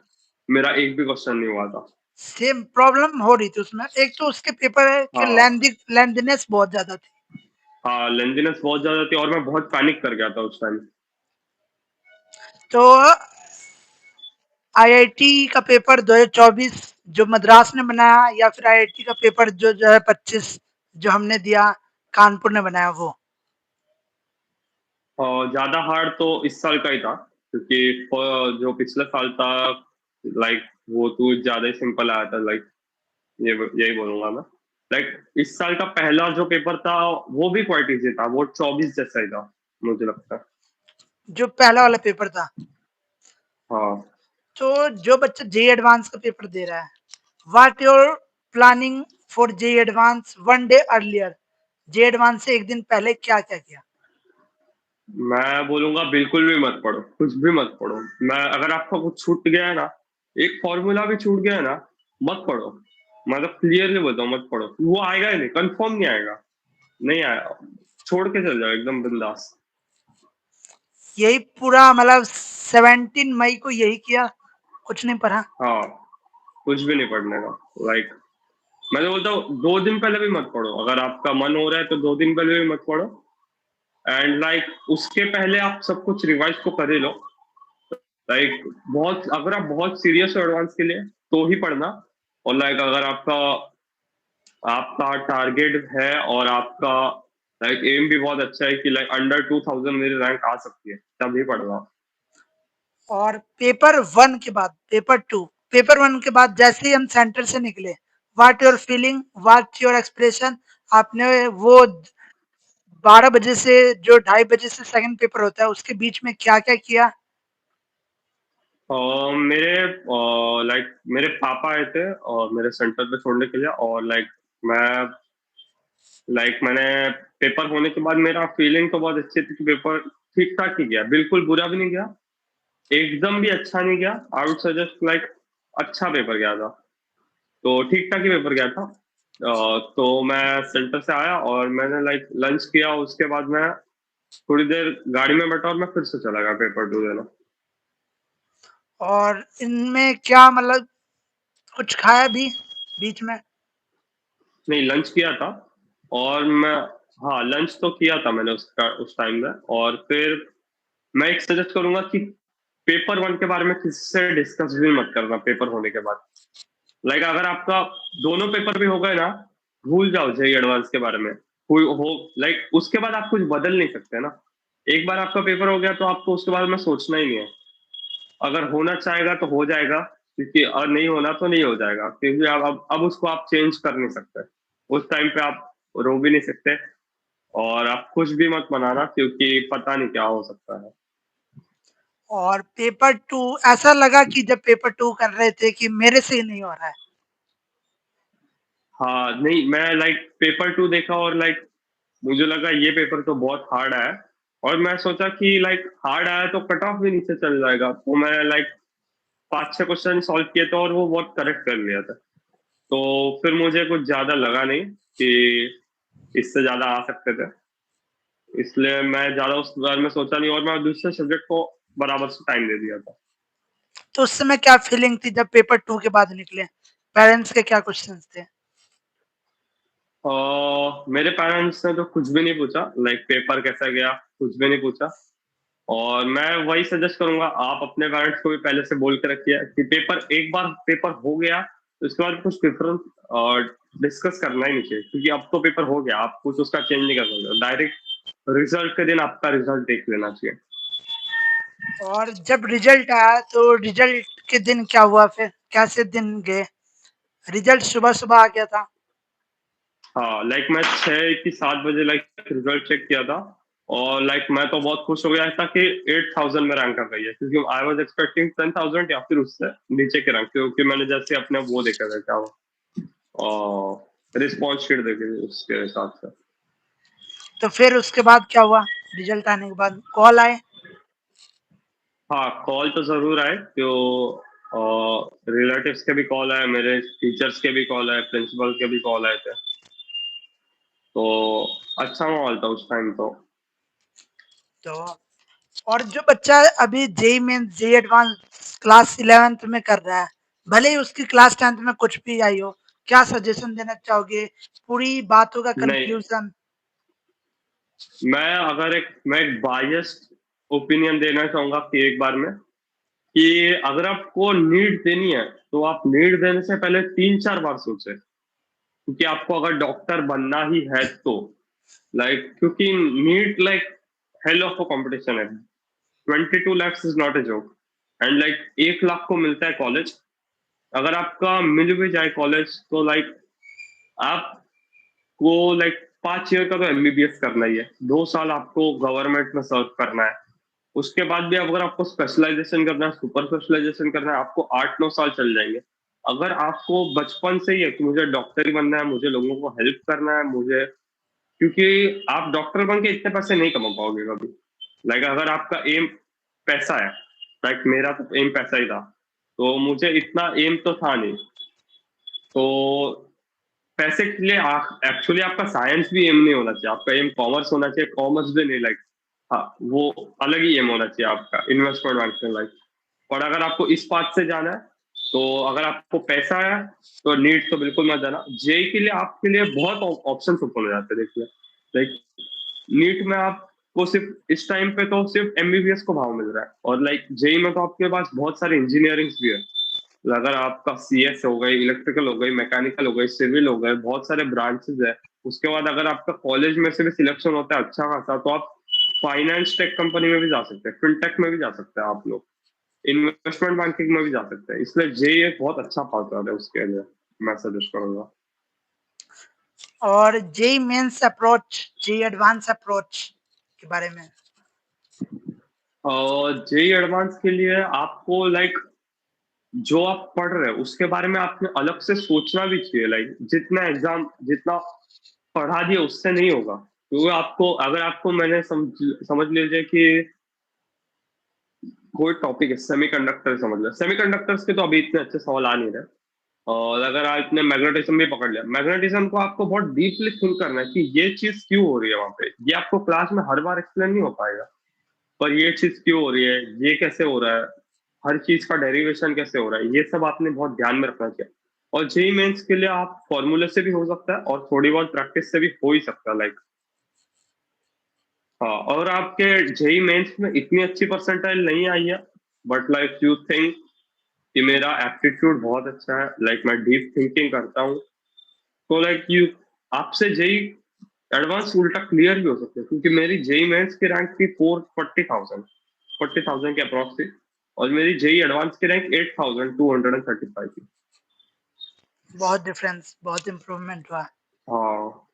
मेरा एक भी क्वेश्चन नहीं हुआ था। सेम प्रॉब्लम हो रही थी उसमें। एक तो उसके पेपर है कि हाँ, लेंथीनेस बहुत ज्यादा थी। हाँ, लेंथीनेस बहुत ज्यादा थी, और मैं बहुत पैनिक कर गया था उस टाइम। तो आईआईटी का पेपर 2024 जो मद्रास ने बनाया या फिर आईआईटी का पेपर जो है 25 जो हमने दिया, कानपुर ने बनाया वो? ज़्यादा हार्ड तो इस साल का ही था, क्योंकि जो पिछले साल था, लाइक वो तो ज़्यादा ही सिंपल आया था, लाइक यही बोलूँगा मैं। लाइक इस साल का पहला जो पेपर था, वो भी क्वाइट ईज़ी था, वो 24 जैसा ही था, मुझे लगता है। जो पहला वाला पेपर था। हाँ। तो जो बच्चा जेईई एडवांस का पेपर दे रहा है, what your planning for JEE advance 1 day earlier? JEE advance से 1 दिन पहले क्या-क्या किया? मैं बोलूँगा बिल्कुल भी मत पढ़ो, कुछ भी मत पढ़ो। मैं अगर आपका कुछ छूट गया है ना, एक फ़ॉर्मूला भी छूट गया है ना, मत पढ़ो। मतलब क्लियरली बोलता हूँ, मत पढ़ो। वो आएगा ही नहीं, कन्फर्म नहीं आएगा। नहीं आया, छोड़ के चले जाओ एकदम बिंदास। यही पूरा मतलब 17 मई को यही किया, कुछ नहीं पढ़ा? हाँ, कुछ भी नहीं पढ़ने का। लाइक मैं तो बोलता हूँ 2 दिन पहले भी मत पढ़ो। अगर आपका मन हो रहा है तो 2 दिन पहले भी मत पढ़ो, एंड लाइक उसके पहले आप सब कुछ रिवाइज़ तो कर ही लो। लाइक बहुत अगर आप बहुत सीरियस हो एडवांस के लिए तो ही पढ़ना, और लाइक अगर आपका आपका टारगेट है और आपका लाइक एम भी बहुत अच्छा है कि लाइक अंडर 2000 मेरी रैंक आ सकती है, तभी पढ़ना। और पेपर 1 के बाद पेपर 1 के बाद जैसे ही हम सेंटर से निकले, what your feeling, what your expression? आपने वो 12 बजे से जो 2:30 बजे से सेकंड पेपर होता है, उसके बीच में क्या-क्या किया? मेरे लाइक मेरे पापा आए थे और मेरे सेंटर पे छोड़ने के लिए, और मैं मैंने पेपर होने के बाद मेरा फीलिंग तो बहुत अच्छी थी कि पेपर ठीक-ठाक ही गया, बिल्कुल बुरा भी नहीं गया, एकदम भी अच्छा नहीं गया। आई वुड सजेस्ट लाइक अच्छा पेपर गया था। तो ठीक-ठाक ही पेपर गया था। तो मैं सेंटर से आया और मैंने लाइक लंच किया, उसके बाद मैं थोड़ी देर गाड़ी में बैठा और मैं फिर से चला गया पेपर 2 देने। और इनमें क्या मतलब कुछ खाया भी बीच में? नहीं, लंच किया था, और मैं हाँ, लंच तो किया था मैंने उस टाइम में, और फिर मैं एक सजेस्ट करूँगा कि पेपर 1 के बारे में किसी से डिस्कस भी मत करना पेपर होने के बाद। लाइक अगर आपका दोनों पेपर भी हो गए ना, भूल जाओ जेईई एडवांस के बारे में। कोई हो लाइक उसके बाद आप कुछ बदल नहीं सकते ना। एक बार आपका पेपर हो गया तो आपको उसके बारे में सोचना ही नहीं है। अगर होना चाहेगा तो हो जाएगा, क्योंकि और नहीं होना तो नहीं हो जाएगा, क्योंकि अब उसको आप चेंज कर नहीं सकते। उस टाइम पे आप रो भी नहीं सकते, और आप कुछ भी मत बनाना, क्योंकि पता नहीं क्या हो सकता है। और पेपर 2 ऐसा लगा कि जब पेपर 2 कर रहे थे कि मेरे से ही नहीं हो रहा है। हाँ, नहीं मैं लाइक पेपर 2 देखा और लाइक मुझे लगा ये पेपर तो बहुत हार्ड आया, और मैं सोचा कि लाइक हार्ड आया तो कट ऑफ भी नीचे चल जाएगा, तो मैं लाइक 5-6 क्वेश्चन सॉल्व किए थे और वो बहुत करेक्ट कर लिया था। तो फिर मुझे कुछ ज़्यादा लगा नहीं कि इससे ज़्यादा आ सकते थे, इसलिए मैं ज़्यादा उस बारे में सोचा नहीं, और मैं दूसरे सब्जेक्ट को बराबर से टाइम दे दिया था। तो उस समय क्या फीलिंग थी जब पेपर 2 के बाद निकले? पेरेंट्स के क्या क्वेश्चन्स थे? मेरे पेरेंट्स ने तो कुछ भी नहीं पूछा, लाइक पेपर कैसा गया, कुछ भी नहीं पूछा। और मैं वही सजेस्ट करूँगा, आप अपने पेरेंट्स को भी पहले से बोल के रखिए कि पेपर एक बार पेपर हो गया, तो उसके बाद कुछ डिफरेंट डिस्कस करना ही नहीं चाहिए, क्योंकि अब तो पेपर हो गया, आप कुछ उसका चेंज नहीं कर सकते। डायरेक्ट रिजल्ट के दिन आपका रिजल्ट देख लेना चाहिए। और जब रिजल्ट आया तो रिजल्ट के दिन क्या हुआ फिर? कैसे दिन गए? रिजल्ट सुबह-सुबह आ गया था। हाँ, लाइक मैं 6 की 7 बजे लाइक रिजल्ट चेक किया था, और लाइक मैं तो बहुत खुश हो गया था कि 8000 में रैंक आ गई है, क्योंकि आई वाज़ एक्सपेक्टिंग 10000 या फिर उससे नीचे के रैंक, क्योंकि मैंने जैसे अपने वो देखा था क्या रिस्पॉन्स शीट देखी थी उसके हिसाब से। तो फिर उसके बाद क्या हुआ? रिजल्ट आने के बाद कॉल आए? हाँ, कॉल तो ज़रूर आए, रिलेटिव्स के भी कॉल आए, मेरे टीचर्स के भी कॉल आए, प्रिंसिपल के भी कॉल आए थे। तो अच्छा माहौल था उस टाइम तो। तो और जो बच्चा अभी JEE mains, JEE advance class 11th में कर रहा है, भले ही उसकी क्लास 10th में कुछ भी आई हो, क्या सजेशन देना चाहोगे? पूरी बातों का नहीं, कन्क्लूज़न? मैं एक बायस्ड ओपिनियन देना चाहूँगा कि एक बार में कि अगर आपको नीट देनी है तो आप नीट देने से पहले 3-4 बार सोचें, क्योंकि आपको अगर डॉक्टर बनना ही है तो, क्योंकि NEET hell of a competition है। 22 lakhs is not a joke. And 1 lakh को मिलता है कॉलेज। अगर आपका मिल भी जाए कॉलेज तो आपको 5 ईयर का तो एमबीबीएस करना ही है, 2 साल आपको गवर्नमेंट में सर्व करना है। उसके बाद भी अगर आपको स्पेशलाइजेशन करना है, सुपर स्पेशलाइजेशन करना है, आपको 8-9 साल चल जाएंगे। अगर आपको बचपन से ही है कि मुझे डॉक्टर ही बनना है, मुझे लोगों को हेल्प करना है, मुझे, क्योंकि आप डॉक्टर बन के इतने पैसे नहीं कमा पाओगे कभी। अगर आपका एम पैसा है, मेरा तो एम पैसा ही था, तो मुझे इतना एम तो था नहीं। तो पैसे के लिए एक्चुअली आपका साइंस भी एम नहीं होना चाहिए, आपका एम कॉमर्स होना चाहिए, कॉमर्स भी नहीं हाँ, वो अलग ही एम होना चाहिए आपका, इन्वेस्टमेंट बैंकिंग और अगर आपको इस बात से जाना है, तो अगर आपको पैसा है तो नीट तो बिल्कुल मत जाना। जेई के लिए आपके लिए बहुत ऑप्शन ओपन हो जाते हैं। देखिए, नीट में आपको सिर्फ इस टाइम पे तो सिर्फ एमबीबीएस को भाव मिल रहा है, और जेई में तो आपके पास बहुत सारे इंजीनियरिंग भी है। अगर आपका सीएस हो गई, इलेक्ट्रिकल हो गई, मैकेनिकल हो गई, सिविल हो गए, बहुत सारे ब्रांचेस है। उसके बाद अगर आपका कॉलेज में से भी सिलेक्शन होता है अच्छा खासा, तो आप फाइनेंस टेक कंपनी में भी जा सकते हैं, फिनटेक में भी जा सकते हैं आप लोग, इन्वेस्टमेंट बैंकिंग में भी जा सकते हैं। इसलिए जेई एक बहुत अच्छा पार्टनर है उसके लिए, मैं सजेस्ट करूंगा। और JEE mains approach, JEE advance approach के बारे में? और जेई एडवांस के लिए आपको जो आप पढ़ रहे हो उसके बारे में आपने अलग से सोचना भी चाहिए। जितना पढ़ा दिया उससे नहीं होगा, क्योंकि आपको, अगर आपको, मैंने समझ लीजिए कि कोई टॉपिक है सेमीकंडक्टर, समझ लिया, सेमीकंडक्टर्स के तो अभी इतने अच्छे सवाल आ नहीं रहे। और अगर आपने मैग्नेटिज्म भी पकड़ लिया, मैग्नेटिज्म को आपको बहुत डीपली थिंक करना है कि ये चीज क्यों हो रही है वहां पे। ये आपको क्लास में हर बार एक्सप्लेन नहीं हो पाएगा, पर ये चीज क्यों हो रही है, ये कैसे हो रहा है, हर चीज का डेरिवेशन कैसे हो रहा है, ये सब आपने बहुत ध्यान में रखना चाहिए। और जेई मेंस के लिए आप फॉर्मूले से भी हो सकता है और थोड़ी बहुत प्रैक्टिस से भी हो ही सकता है। हाँ, और आपके जेई मेंस में इतनी अच्छी परसेंटाइल नहीं आई है, बट यू थिंक कि मेरा एप्टीट्यूड बहुत अच्छा है, मैं डीप थिंकिंग करता हूँ, तो यू आपसे जेई एडवांस उल्टा क्लियर भी हो सकते हैं, क्योंकि मेरी जेई मेंस की रैंक थी 40,000 के अप्रॉक्स थी, और मेरी जेई एडवांस की रैंक 8,235 थी। बहुत डिफरेंस, बहुत इम्प्रूवमेंट हुआ। हाँ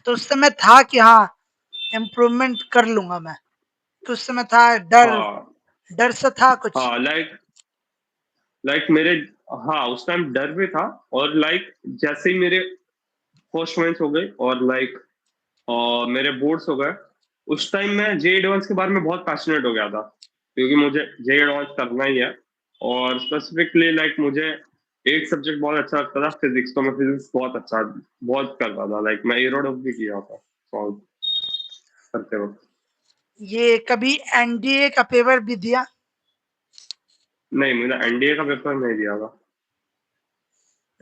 तो उस समय था कि हाँ, इम्प्रूवमेंट कर लूंगा मैं? तो उस समय था डर, हाँ डर सा था कुछ? हाँ, मेरे, हाँ, उस टाइम डर भी था। और जैसे ही मेरे फर्स्ट मेंस हो गए और और मेरे बोर्ड्स हो गए, उस टाइम मैं जे एडवांस के बारे में बहुत पैशनेट हो गया था, क्योंकि मुझे जे एडवांस करना ही है। और स्पेसिफिकली मुझे एक सब्जेक्ट बहुत अच्छा लगता था, फिजिक्स, तो मैं फिजिक्स बहुत करता था। मैं एरोडॉप भी किया था सॉल्व करते वक्त। ये कभी एनडीए का पेपर भी दिया? नहीं, मैंने एनडीए का पेपर नहीं दिया था।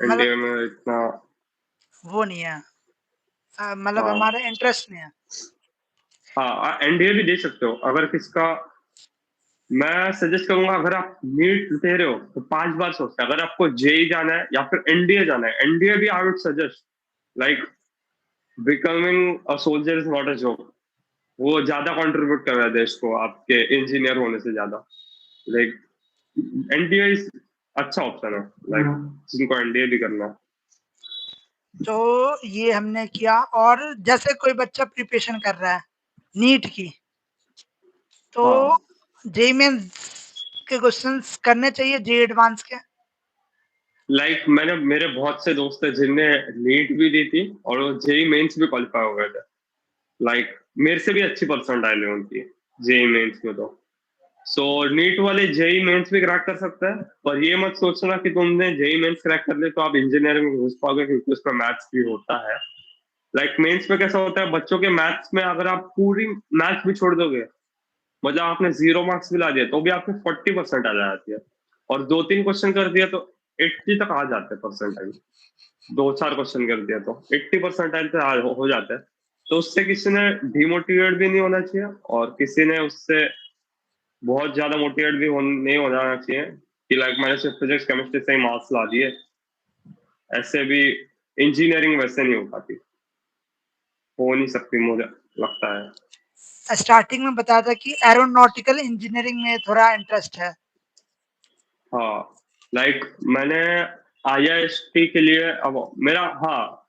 मतलब एनडीए में इतना, वो नहीं है, मतलब हाँ हमारा इंटरेस्ट नहीं है। हाँ, एनडीए भी दे सकते हो अगर किसका। मैं सजेस्ट करूंगा, अगर आप नीट दे रहे हो तो 5 बार सोचते, अगर आपको जेई जाना है या फिर एनडीए जाना है, एनडीए भी आई would suggest. Like becoming a soldier is not a job. वो ज्यादा कंट्रीब्यूट कर रहा है देश को आपके इंजीनियर होने से ज्यादा। लाइक एनडीए इज अच्छा ऑप्शन है, जिनको एनडीए भी करना है। तो ये हमने किया। और जैसे कोई बच्चा प्रिपरेशन कर रहा है नीट की, तो हाँ, जेई मेंस के क्वेश्चंस करने चाहिए जेई एडवांस के? मैंने, मेरे बहुत से दोस्त हैं जिनने नीट भी दी थी और वो जेई मेंस भी क्वालिफाई हो गए थे। मेरे से भी अच्छी परसेंट आए उनकी जेई मेंस में तो। सो नीट वाले जेई मेंस भी क्रैक कर सकते हैं, पर ये मत सोचना कि तुमने जेई मेंस क्रैक कर लिया तो आप इंजीनियरिंग में घुस पाओगे, क्योंकि उसमें मैथ्स भी होता है। मेंस में कैसा होता है, बच्चों के मैथ्स में अगर आप पूरी मैथ्स भी छोड़ दोगे, मतलब आपने 0 मार्क्स भी ला दिया, तो भी आपने 40% आ जाती है। और 2-3 क्वेश्चन कर दिया तो 80 तक आ जाते हैं परसेंटाइल। 2-4 क्वेश्चन कर दिया तो 80% पे हो जाता है। तो उससे किसी ने डिमोटिवेट भी नहीं होना चाहिए, और किसी ने उससे बहुत ज्यादा मोटिवेट भी नहीं हो जाना चाहिए कि लाइक मैंने सिर्फ फिजिक्स केमिस्ट्री से ही मार्क्स ला दिए। ऐसे भी इंजीनियरिंग वैसे नहीं हो पाती, हो नहीं सकती मुझे लगता है। स्टार्टिंग में बताया था कि एरोनॉटिकल इंजीनियरिंग में थोड़ा इंटरेस्ट है। हाँ, लाइक मैंने आईआईएसटी के लिए अब मेरा, हाँ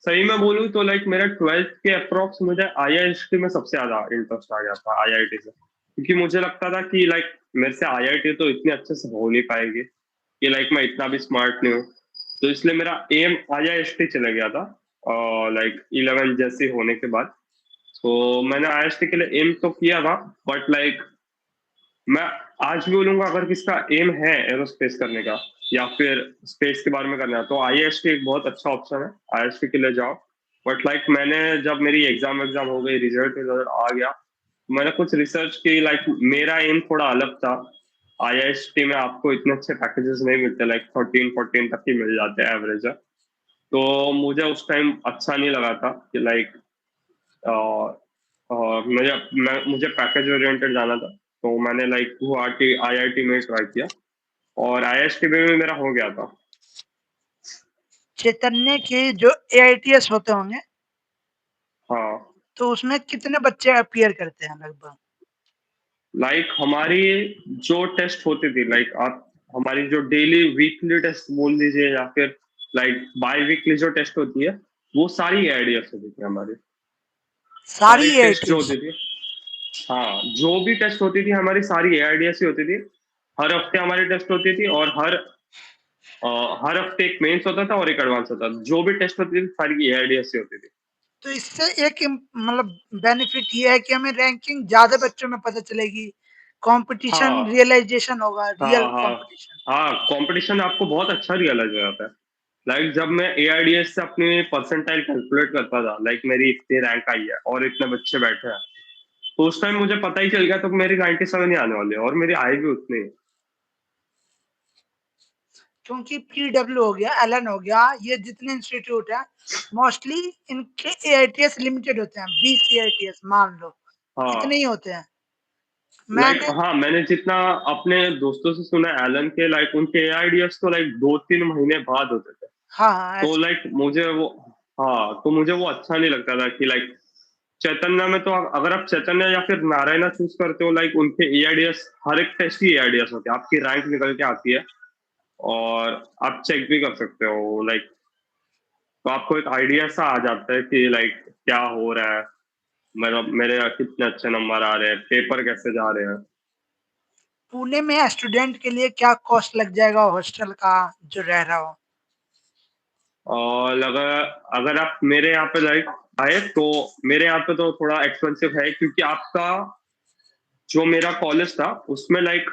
सही में बोलूँ तो लाइक मेरा 12th के अप्रोक्स मुझे आईआईएसटी में सबसे ज्यादा इंटरेस्ट आ गया था आईआईटी से, क्योंकि मुझे लगता था कि लाइक मेरे से आईआईटी तो इतने अच्छे से हो नहीं पाएगी, कि लाइक मैं इतना भी स्मार्ट नहीं हूँ। तो इसलिए मेरा एम आईआईएसटी चला गया था लाइक 11 जैसे होने के बाद। तो मैंने आईआईएसटी के लिए एम तो किया था, बट लाइक मैं आज भी बोलूंगा अगर किसका एम है एरोस्पेस करने का या फिर स्पेस के बारे में करना है, तो आईएसटी एक बहुत अच्छा ऑप्शन है, आईएसटी के लिए जाओ। बट लाइक मैंने जब मेरी एग्जाम हो गई, रिजल्ट आ गया, मैंने कुछ रिसर्च की, लाइक मेरा एम थोड़ा अलग था। आईआईएसटी में आपको इतने अच्छे पैकेजेस नहीं मिलते, लाइक 13-14 तक ही मिल जाते हैं एवरेज। तो मुझे उस टाइम अच्छा नहीं लगा था कि लाइक मुझे पैकेज ओरिएंटेड जाना था। तो मैंने लाइक गुवाहाटी आईआईटी में ट्राई किया और आईआईएसटी में भी मेरा हो गया था। चैतन्य के जो एआईटीएस होते होंगे, हाँ, तो उसमें कितने बच्चे अपीयर करते हैं लगभग? लाइक हमारी जो टेस्ट होती थी, लाइक आप हमारी जो डेली वीकली टेस्ट बोल दीजिए या फिर लाइक बाई वीकली जो टेस्ट होती है, वो सारी एआईडीएस होती थी हमारी। सारी सारी टेस्ट जो एआईटीएस? होती थी, हाँ जो भी टेस्ट होती थी हमारी सारी एआईडीएस ही होती थी। हर हफ्ते हमारी टेस्ट होती थी और हर हफ्ते एक मेंस होता था और एक एडवांस होता था। जो भी टेस्ट होती थी सारी एआईडीएस ही होती थी। तो इससे एक मतलब बेनिफिट ये है कि हमें रैंकिंग ज्यादा बच्चों में पता चलेगी, कंपटीशन हाँ रियलाइजेशन होगा, रियल हाँ हाँ कंपटीशन। हाँ, कंपटीशन आपको बहुत अच्छा रियलाइज हो जाता है। लाइक जब मैं एआईडीएस से अपनी परसेंटाइल कैलकुलेट करता था, लाइक मेरी इतनी रैंक आई है और इतने बच्चे बैठे हैं, तो उस टाइम मुझे पता ही चल गया तो मेरी 97 ही आने वाले हैं और मेरी आई भी उतनी है। क्योंकि पीडब्ल्यू हो गया, एलन हो गया, ये जितने इंस्टीट्यूट है मोस्टली इनके एआईटीएस लिमिटेड होते हैं, 20 एआईटीएस मान लो, इतने हाँ, ही होते हैं। लाइक मैंने हाँ मैंने जितना अपने दोस्तों से सुना एलन के, लाइक उनके एआईडीएस तो लाइक 2-3 महीने बाद होते थे। हाँ हाँ तो ऐसे। लाइक मुझे वो, हाँ तो मुझे वो अच्छा नहीं लगता था कि लाइक चैतन्य में तो अगर आप चैतन्य या फिर नारायणा चूज करते हो, लाइक उनके एआईडीएस हर एक टेस्ट की एआईडीएस होती है, आपकी रैंक निकल के आती है और आप चेक भी कर सकते हो लाइक। तो आपको एक आइडिया सा आ जाता है कि लाइक क्या हो रहा है, मेरे कितने अच्छे नंबर आ रहे हैं, पेपर कैसे जा रहे हैं। पुणे में स्टूडेंट के लिए क्या कॉस्ट लग जाएगा हॉस्टल का, जो रह रहा हो? और अगर अगर आप मेरे यहाँ पे लाइक आए तो मेरे यहाँ पे तो थोड़ा एक्सपेंसिव है, क्योंकि आपका जो मेरा कॉलेज था उसमें लाइक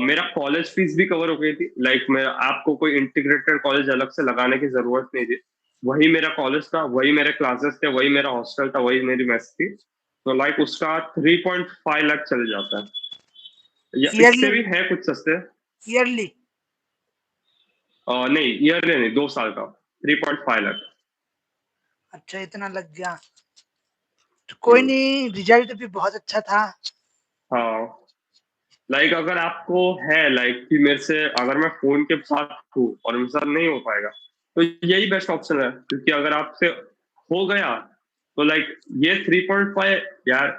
मेरा कॉलेज फीस भी कवर हो गई थी। लाइक मैं आपको कोई इंटीग्रेटेड कॉलेज अलग से लगाने की जरूरत नहीं थी। वही मेरा कॉलेज था, वही मेरे क्लासेस थे, वही मेरा हॉस्टल था, वही मेरी मेस थी। तो लाइक उसका 3.5 लाख चल जाता है, या ईयरली? इससे भी है कुछ सस्ते। ईयरली? नहीं ईयरली नहीं, 2 साल का 3.5 लाख। अच्छा इतना लग गया, तो कोई नहीं, रिजल्ट भी बहुत अच्छा था। हाँ, लाइक अगर आपको है लाइक कि मेरे से अगर मैं फोन के साथ हूँ और मेरे साथ नहीं हो पाएगा, तो यही बेस्ट ऑप्शन है, क्योंकि अगर आपसे हो गया तो लाइक ये 3.5 यार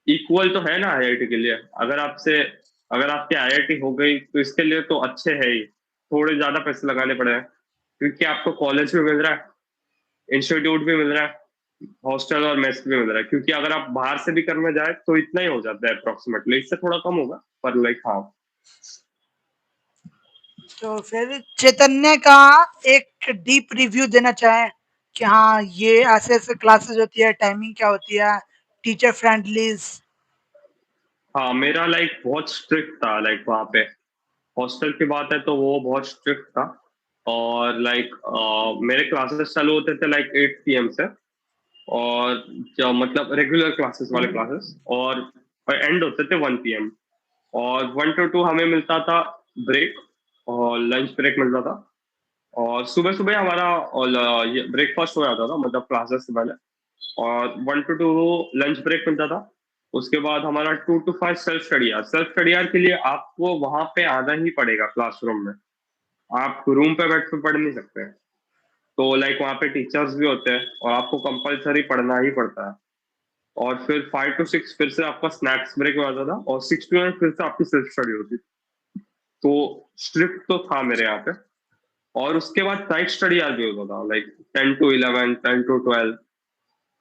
इक्वल तो है ना आईआईटी के लिए। अगर आपकी आईआईटी हो गई तो इसके लिए तो अच्छे है ही, थोड़े ज्यादा पैसे लगाने पड़े हैं, क्योंकि आपको कॉलेज भी मिल रहा है, इंस्टीट्यूट भी मिल रहा है, हॉस्टल और मेस भी मिल रहा है। क्योंकि अगर आप बाहर से भी करने जाए तो इतना ही हो जाता है अप्रोक्सीमेटली, इससे थोड़ा कम होगा पर लाइक हाँ। तो फिर चैतन्य का एक डीप रिव्यू देना चाहें कि हाँ ये ऐसे ऐसे क्लासेस होती है, टाइमिंग क्या होती है, टीचर फ्रेंडली? हाँ मेरा लाइक बहुत स्ट्रिक्ट था, लाइक वहाँ पे हॉस्टल की बात है तो वो बहुत स्ट्रिक्ट था। और लाइक मेरे क्लासेस चालू होते थे लाइक 8 PM से, और जो मतलब रेगुलर क्लासेस वाले क्लासेस, और एंड होते थे 1 PM। और 1 to 2 हमें मिलता था ब्रेक, और लंच ब्रेक मिलता था। और सुबह सुबह हमारा ब्रेकफास्ट हो जाता था, मतलब क्लासेस से पहले। और 1 to 2 लंच ब्रेक मिलता था। उसके बाद हमारा 2 to 5 self study hour. Self study hour के लिए आपको वहां पे आना ही पड़ेगा क्लासरूम में, आप रूम पे बैठ के पढ़ नहीं सकते। तो लाइक वहाँ पे टीचर्स भी होते हैं और आपको कंपलसरी पढ़ना ही पड़ता है। और फिर 5 to 6 फिर से आपका स्नैक्स ब्रेक हो जाता था, और 6 to 9 फिर से आपकी सेल्फ स्टडी होती। तो स्ट्रिक्ट तो था मेरे यहाँ पे। और उसके बाद नाइट स्टडी आवर भी होता था, लाइक 10 to 11, 10 to 12।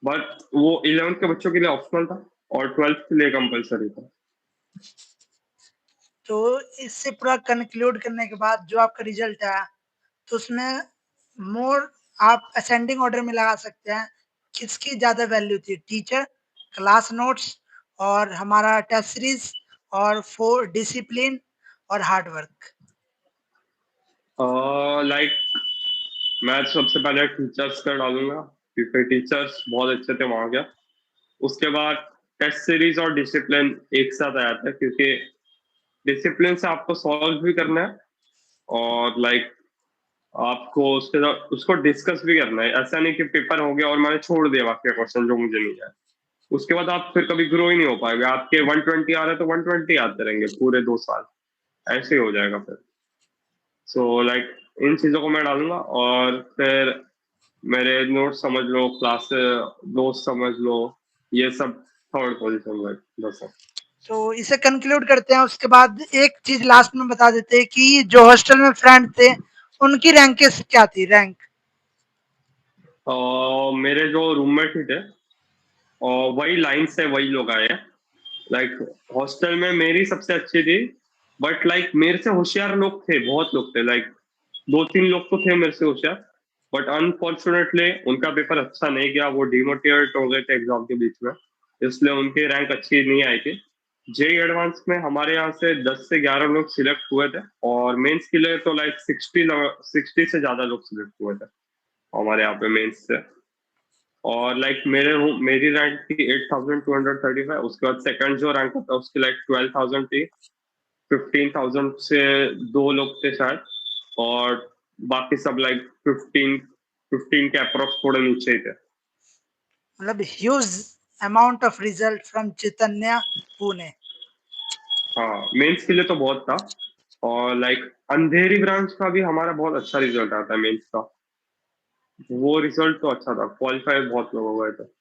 बट वो 11th के बच्चों के लिए ऑप्शनल था और 12th के लिए कंपलसरी था। तो इससे पूरा कंक्लूड करने के बाद जो आपका रिजल्ट आया, तो उसमें मोर आप असेंडिंग ऑर्डर में लगा सकते हैं, किसकी ज़्यादा वैल्यू थी? टीचर, क्लास नोट्स और हमारा टेस्ट सीरीज़ और 4 डिसिप्लिन और हार्ड वर्क? लाइक मैं सबसे पहले टीचर्स का डालूंगा, क्योंकि टीचर्स बहुत अच्छे थे वहां के। उसके बाद टेस्ट सीरीज और डिसिप्लिन एक साथ आया था, क्योंकि डिसिप्लिन से आपको सॉल्व भी करना है और लाइक आपको उसके साथ उसको डिस्कस भी करना है। ऐसा नहीं कि पेपर हो गया और मैंने छोड़ दिया बाकी क्वेश्चन जो मुझे नहीं आया, उसके बाद आप फिर कभी ग्रो ही नहीं हो पाएगा। आपके 120 आ रहे हैं तो 120 आते रहेंगे पूरे 2 साल, ऐसे ही हो जाएगा फिर। सो लाइक इन चीजों को मैं डालूंगा, और फिर मेरे नोट्स समझ लो, क्लास दोस्त समझ लो, ये सब थर्ड पोजीशन में बस है। तो इसे कंक्लूड करते हैं, उसके बाद एक चीज़ लास्ट में बता देते हैं कि जो हॉस्टल में फ्रेंड थे, उनकी रैंक क्या थी? रैंक? मेरे जो रूममेट ही थे और वही लाइन से वही लोग आए हैं। लाइक हॉस्टल में मेरी सबसे अच्छी थी, बट लाइक मेरे से होशियार लोग थे, बहुत लोग थे, लाइक 2-3 लोग तो थे मेरे से होशियार। बट अनफॉर्चुनेटली उनका पेपर अच्छा नहीं गया, वो डिमोटिवेट हो गए थे एग्जाम के बीच में, इसलिए उनकी रैंक अच्छी नहीं आई थी। जेई एडवांस में हमारे यहाँ से 10 से 11 लोग सिलेक्ट हुए थे, और मेंस के लिए तो लाइक 60 से ज्यादा लोग सिलेक्ट हुए थे हमारे यहाँ पे मेंस से। और लाइक मेरी रैंक थी 8235। उसके बाद सेकंड जो रैंक था उसकी लाइक 12,000 थी। 15,000 से 2 लोग थे शायद, और बाकी सब लाइक 15 के अप्रोक्स थोड़े नीचे ही थे। मतलब huge amount of result from Chaitanya Pune. हाँ, मेंस के लिए तो बहुत था। और लाइक अंधेरी ब्रांच का भी हमारा बहुत अच्छा रिजल्ट आता है मेंस का, वो रिजल्ट तो अच्छा था, क्वालिफाई बहुत लोग हो गए थे।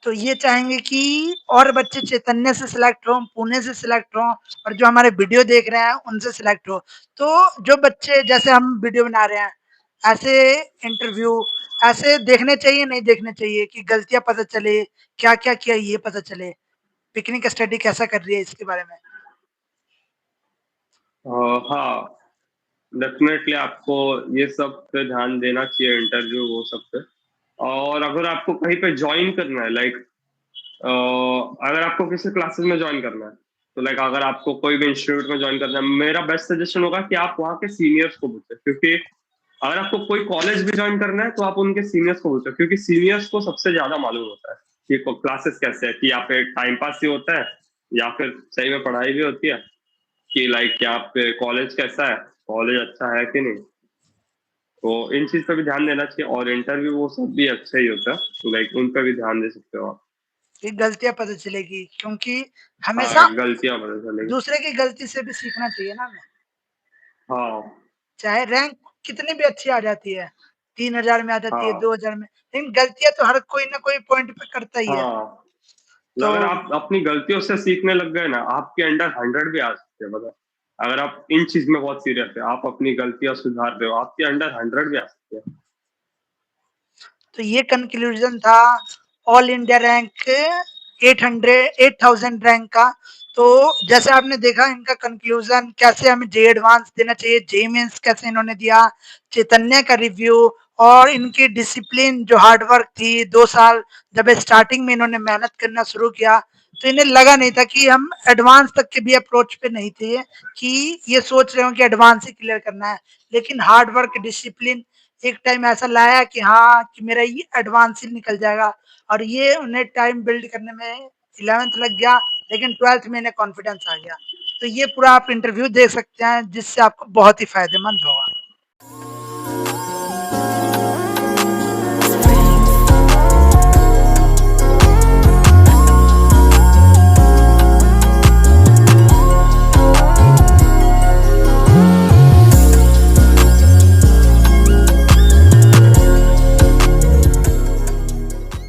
तो ये चाहेंगे कि और बच्चे चैतन्य से सिलेक्ट हों, पुणे से सिलेक्ट हों, और जो हमारे वीडियो देख रहे हैं उनसे सिलेक्ट हो। तो जो बच्चे, जैसे हम वीडियो बना रहे हैं, ऐसे इंटरव्यू ऐसे देखने चाहिए, नहीं देखने चाहिए, कि गलतियां पता चले, क्या क्या किया ये पता चले, पिकनिक स्टडी कैसा कर रही है इसके बारे में? हाँ, डेफिनेटली आपको ये सब पे ध्यान देना चाहिए, इंटरव्यू वो सब पे। और अगर आपको कहीं पे ज्वाइन करना है, लाइक अगर आपको किसी क्लासेस में ज्वाइन करना है, तो लाइक अगर आपको कोई भी इंस्टीट्यूट में ज्वाइन करना है, मेरा बेस्ट सजेशन होगा कि आप वहाँ के सीनियर्स को पूछें। क्योंकि अगर आपको कोई कॉलेज भी ज्वाइन करना है तो आप उनके सीनियर्स को पूछें, क्योंकि सीनियर्स को सबसे ज्यादा मालूम होता है कि क्लासेस कैसे है, कि यहाँ पे टाइम पास ही होता है या फिर सही में पढ़ाई भी होती है, कि लाइक यहाँ पे कॉलेज कैसा है, कॉलेज अच्छा है कि नहीं। तो इन चीज पे भी ध्यान देना चाहिए, और इंटरव्यू वो सब भी अच्छा ही होता है, तो लाइक उन पे भी ध्यान दे सकते हो आप। कि गलतियां पता चलेगी, क्योंकि हमेशा हाँ, गलतियां पता चलेगी। दूसरे की गलती से भी सीखना चाहिए ना हमें। हाँ। चाहे रैंक कितनी भी अच्छी आ जाती है, 3000 में आ जाती है, हाँ। 2000 में, लेकिन गलतियां तो हर कोई ना कोई पॉइंट पे करता ही है। हाँ, तो अगर आप अपनी गलतियों से सीखने लग गए ना, आपके अंडर 100 भी आ सकते हैं, पता। अगर आप इन चीज में बहुत सीरियस है, आप अपनी गलतियां सुधार रहे हो, आपके अंडर 100 भी आ सकते हैं। तो ये कंक्लूजन था ऑल इंडिया रैंक 8000 रैंक का। तो जैसे आपने देखा इनका कंक्लूजन, कैसे हमें जे एडवांस देना चाहिए, जे मेंस कैसे इन्होंने दिया, चैतन्य का रिव्यू, और इनकी डिसिप्लिन जो हार्ड वर्क थी 2 साल, जब स्टार्टिंग में इन्होंने मेहनत करना शुरू किया, तो इन्हें लगा नहीं था कि हम एडवांस तक के भी अप्रोच पे नहीं थे, कि ये सोच रहे हो कि एडवांस ही क्लियर करना है, लेकिन हार्ड वर्क, डिसिप्लिन एक टाइम ऐसा लाया कि हाँ, कि मेरा ये एडवांस ही निकल जाएगा, और ये उन्हें टाइम बिल्ड करने में 11th लग गया, लेकिन 12th में इन्हें कॉन्फिडेंस आ गया। तो ये पूरा आप इंटरव्यू देख सकते हैं, जिससे आपको बहुत ही फायदेमंद होगा।